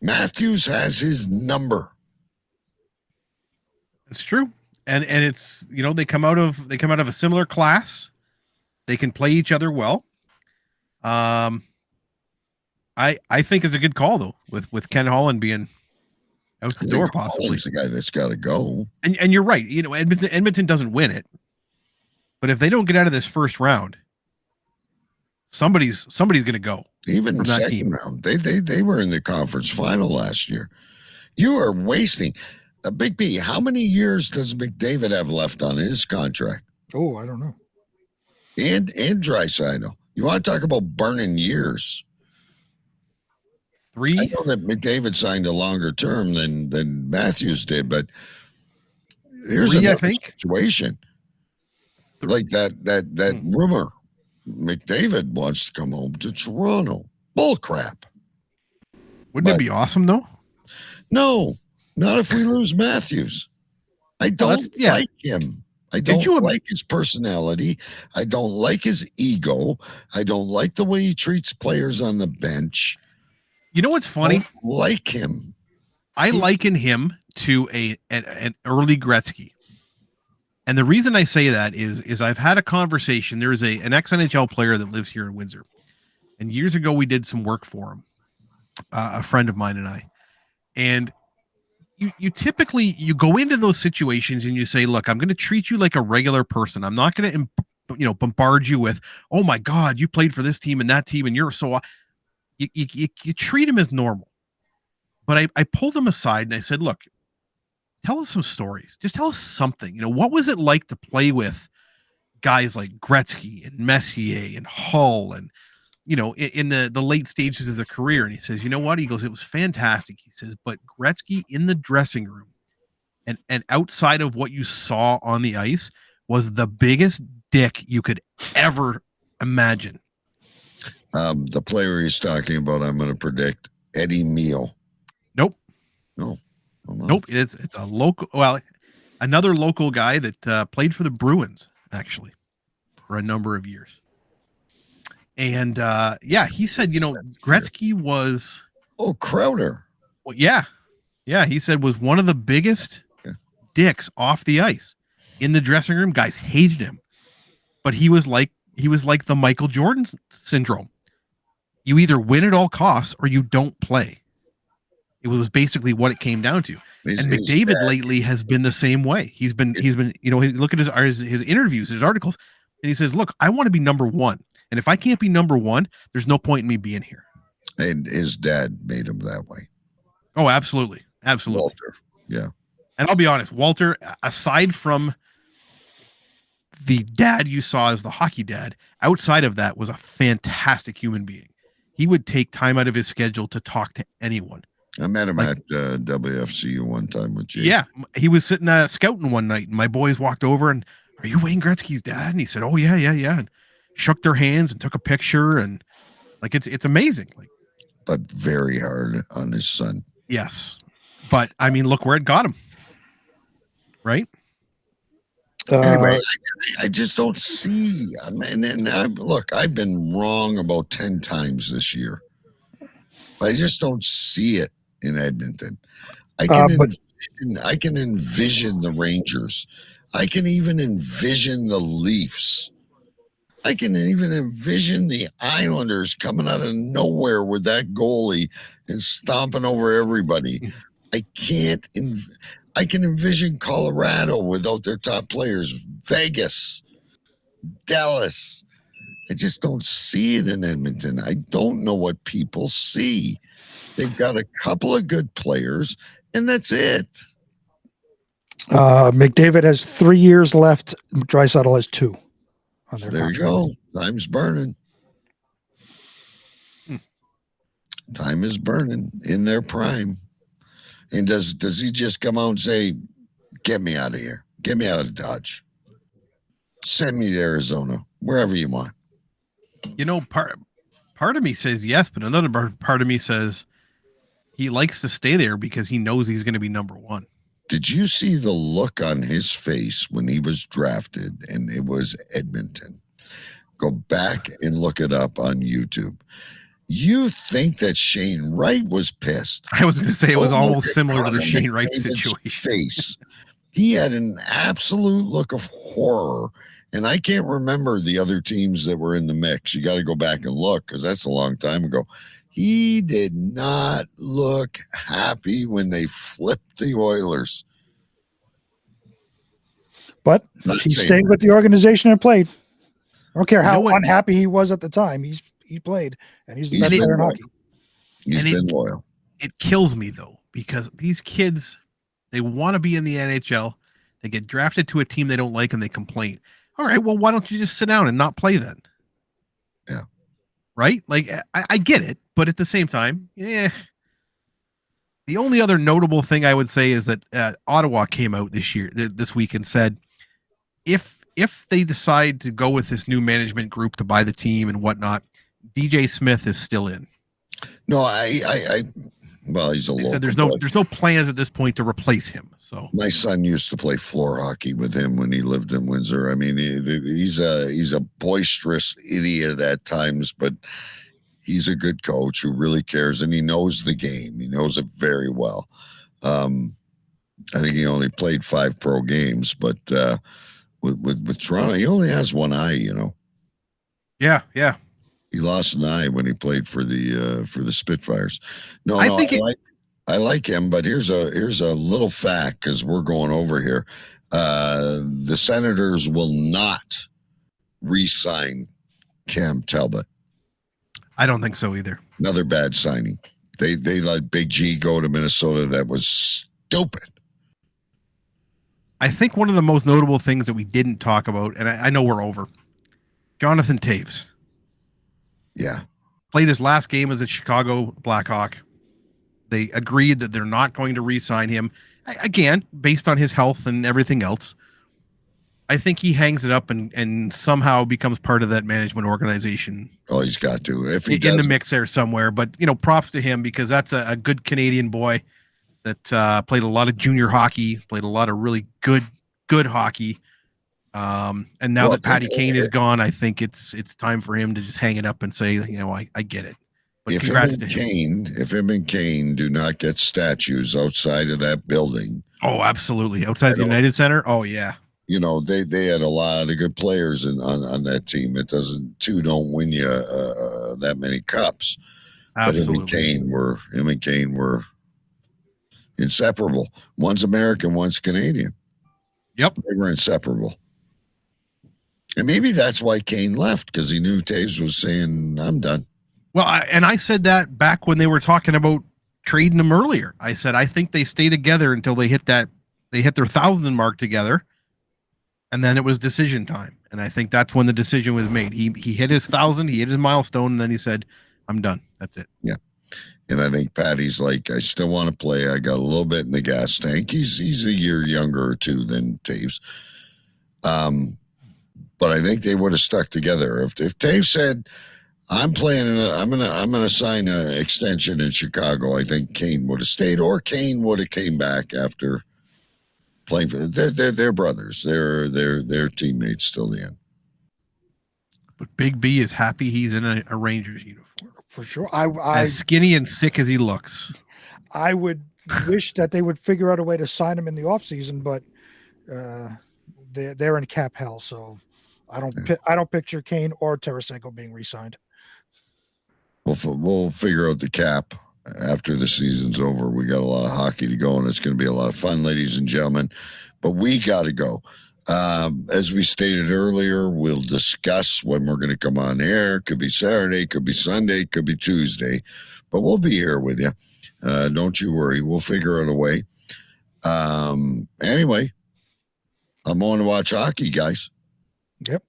Matthews has his number. It's true. And it's, they come out of a similar class. They can play each other well. I think it's a good call though, with Ken Holland being out the door possibly. Holland's the guy that's got to go. And you're right. Edmonton doesn't win it. But if they don't get out of this first round, somebody's going to go. Even second round. They were in the conference final last year. You are wasting Big B, how many years does McDavid have left on his contract? Oh, I don't know. And Draisaitl. You want to talk about burning years? 3. I know that McDavid signed a longer term than Matthews did, but here's 3, I another think. situation. Like that rumor. McDavid wants to come home to Toronto. Bull crap. Wouldn't it be awesome though? No, not if we lose Matthews. I don't like him. I don't like his personality. I don't like his ego. I don't like the way he treats players on the bench. You know what's funny? I don't like him. I liken him to an early Gretzky. And the reason I say that is I've had a conversation. There's an ex-NHL player that lives here in Windsor. And years ago, we did some work for him, a friend of mine and I. And you typically, you go into those situations and you say, look, I'm going to treat you like a regular person. I'm not going to, bombard you with, oh my God, you played for this team and that team and you're so, you treat him as normal. But I pulled him aside and I said, look, tell us some stories. Just tell us something. What was it like to play with guys like Gretzky and Messier and Hull and, in the late stages of their career? And he says, you know what? He goes, it was fantastic. He says, but Gretzky in the dressing room and outside of what you saw on the ice was the biggest dick you could ever imagine. The player he's talking about, I'm going to predict Eddie Meal. Nope. No. Nope. It's a local, another local guy that played for the Bruins actually for a number of years. And he said, Gretzky was Crowder. Well, yeah. He said was one of the biggest dicks off the ice in the dressing room. Guys hated him, but he was like the Michael Jordan syndrome. You either win at all costs or you don't play. It was basically what it came down to. And McDavid lately has been the same way. He's been, look at his interviews, his articles, and he says, look, I want to be number one. And if I can't be number one, there's no point in me being here. And his dad made him that way. Oh, absolutely. Absolutely. Walter. Yeah. And I'll be honest, Walter, aside from the dad you saw as the hockey dad, outside of that was a fantastic human being. He would take time out of his schedule to talk to anyone. I met him at WFCU one time with Jake. Yeah, he was sitting scouting one night, and my boys walked over and, are you Wayne Gretzky's dad? And he said, oh, yeah. And shook their hands and took a picture, and it's amazing. But very hard on his son. Yes. But, I mean, look where it got him. Right? Anyway, I just don't see. Look, I've been wrong about 10 times this year. I just don't see it in Edmonton. I can envision the Rangers. I can even envision the Leafs. I can even envision the Islanders coming out of nowhere with that goalie and stomping over everybody. I can envision Colorado without their top players. Vegas, Dallas. I just don't see it in Edmonton. I don't know what people see. They've got a couple of good players, and that's it. McDavid has 3 years left. Draisaitl has 2. On their there contract. You go. Time's burning. Time is burning in their prime. And does he just come out and say, get me out of here. Get me out of Dodge. Send me to Arizona, wherever you want. Part of me says yes, but another part of me says he likes to stay there because he knows he's going to be number one. Did you see the look on his face when he was drafted and it was Edmonton? Go back and look it up on YouTube. You think that Shane Wright was pissed. I was going to say it was almost similar to the Shane Wright situation. Face. He had an absolute look of horror. And I can't remember the other teams that were in the mix. You got to go back and look because that's a long time ago. He did not look happy when they flipped the Oilers. But he stayed with the organization and played. I don't care how unhappy he was at the time. He played, and he's the best player in hockey. He's been loyal. It kills me, though, because these kids, they want to be in the NHL. They get drafted to a team they don't like, and they complain. All right, well, why don't you just sit down and not play then? Yeah. right? Like I get it, but at the same time, yeah. The only other notable thing I would say is that Ottawa came out this week and said, if they decide to go with this new management group to buy the team and whatnot, DJ Smith is still in. No, well, he's a They local. said there's no plans at this point to replace him. So my son used to play floor hockey with him when he lived in Windsor. I mean, he's a boisterous idiot at times, but he's a good coach who really cares, and he knows the game. He knows it very well. I think he only played 5 pro games, but with Toronto, he only has one eye. yeah. He lost an eye when he played for the Spitfires. I like him, but here's a little fact, because we're going over here. The Senators will not re-sign Cam Talbot. I don't think so either. Another bad signing. They let Big G go to Minnesota. That was stupid. I think one of the most notable things that we didn't talk about, and I know we're over, Jonathan Toews. Yeah. Played his last game as a Chicago Blackhawk. They agreed that they're not going to re-sign him. Again, based on his health and everything else. I think he hangs it up and somehow becomes part of that management organization. Oh, he's got to. If he in the mix there somewhere. But, props to him, because that's a good Canadian boy that played a lot of junior hockey, played a lot of really good hockey. And now that Patty Kane is gone, I think it's time for him to just hang it up and say, I get it. But congrats to him. If him and Kane do not get statues outside of that building. Oh, absolutely. Outside the United Center? Oh, yeah. They had a lot of good players on that team. Two don't win you that many cups. Absolutely. But him and Kane were inseparable. One's American, one's Canadian. Yep. They were inseparable. And maybe that's why Kane left, because he knew Toews was saying, I'm done. Well, I said that back when they were talking about trading him earlier. I said, I think they stay together until they hit their 1,000 mark together. And then it was decision time. And I think that's when the decision was made. He hit his 1,000, he hit his milestone, and then he said, I'm done. That's it. Yeah. And I think Patty's like, I still want to play. I got a little bit in the gas tank. He's a year younger or two than Toews. But I think they would have stuck together. If Toews said, I'm playing, I'm gonna sign an extension in Chicago, I think Kane would have stayed, or Kane would have came back after playing for they're brothers. They're teammates till the end. But Big B is happy he's in a Rangers uniform. For sure. As skinny and sick as he looks. I would wish that they would figure out a way to sign him in the offseason, but they're in cap hell, so I don't picture Kane or Tarasenko being re-signed. We'll figure out the cap after the season's over. We got a lot of hockey to go, and it's going to be a lot of fun, ladies and gentlemen. But we got to go. As we stated earlier, we'll discuss when we're going to come on air. Could be Saturday, could be Sunday, could be Tuesday. But we'll be here with you. Don't you worry. We'll figure out a way. Anyway, I'm going to watch hockey, guys. Yep.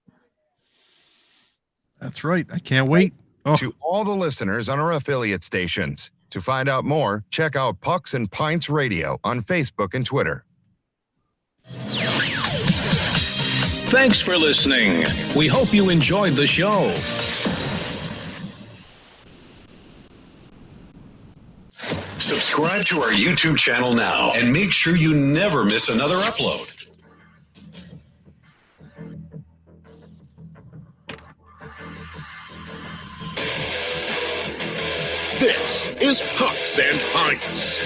That's right. I can't wait. To all the listeners on our affiliate stations. To find out more, check out Pucks and Pints Radio on Facebook and Twitter. Thanks for listening. We hope you enjoyed the show. Subscribe to our YouTube channel now and make sure you never miss another upload. This is Pucks and Pints.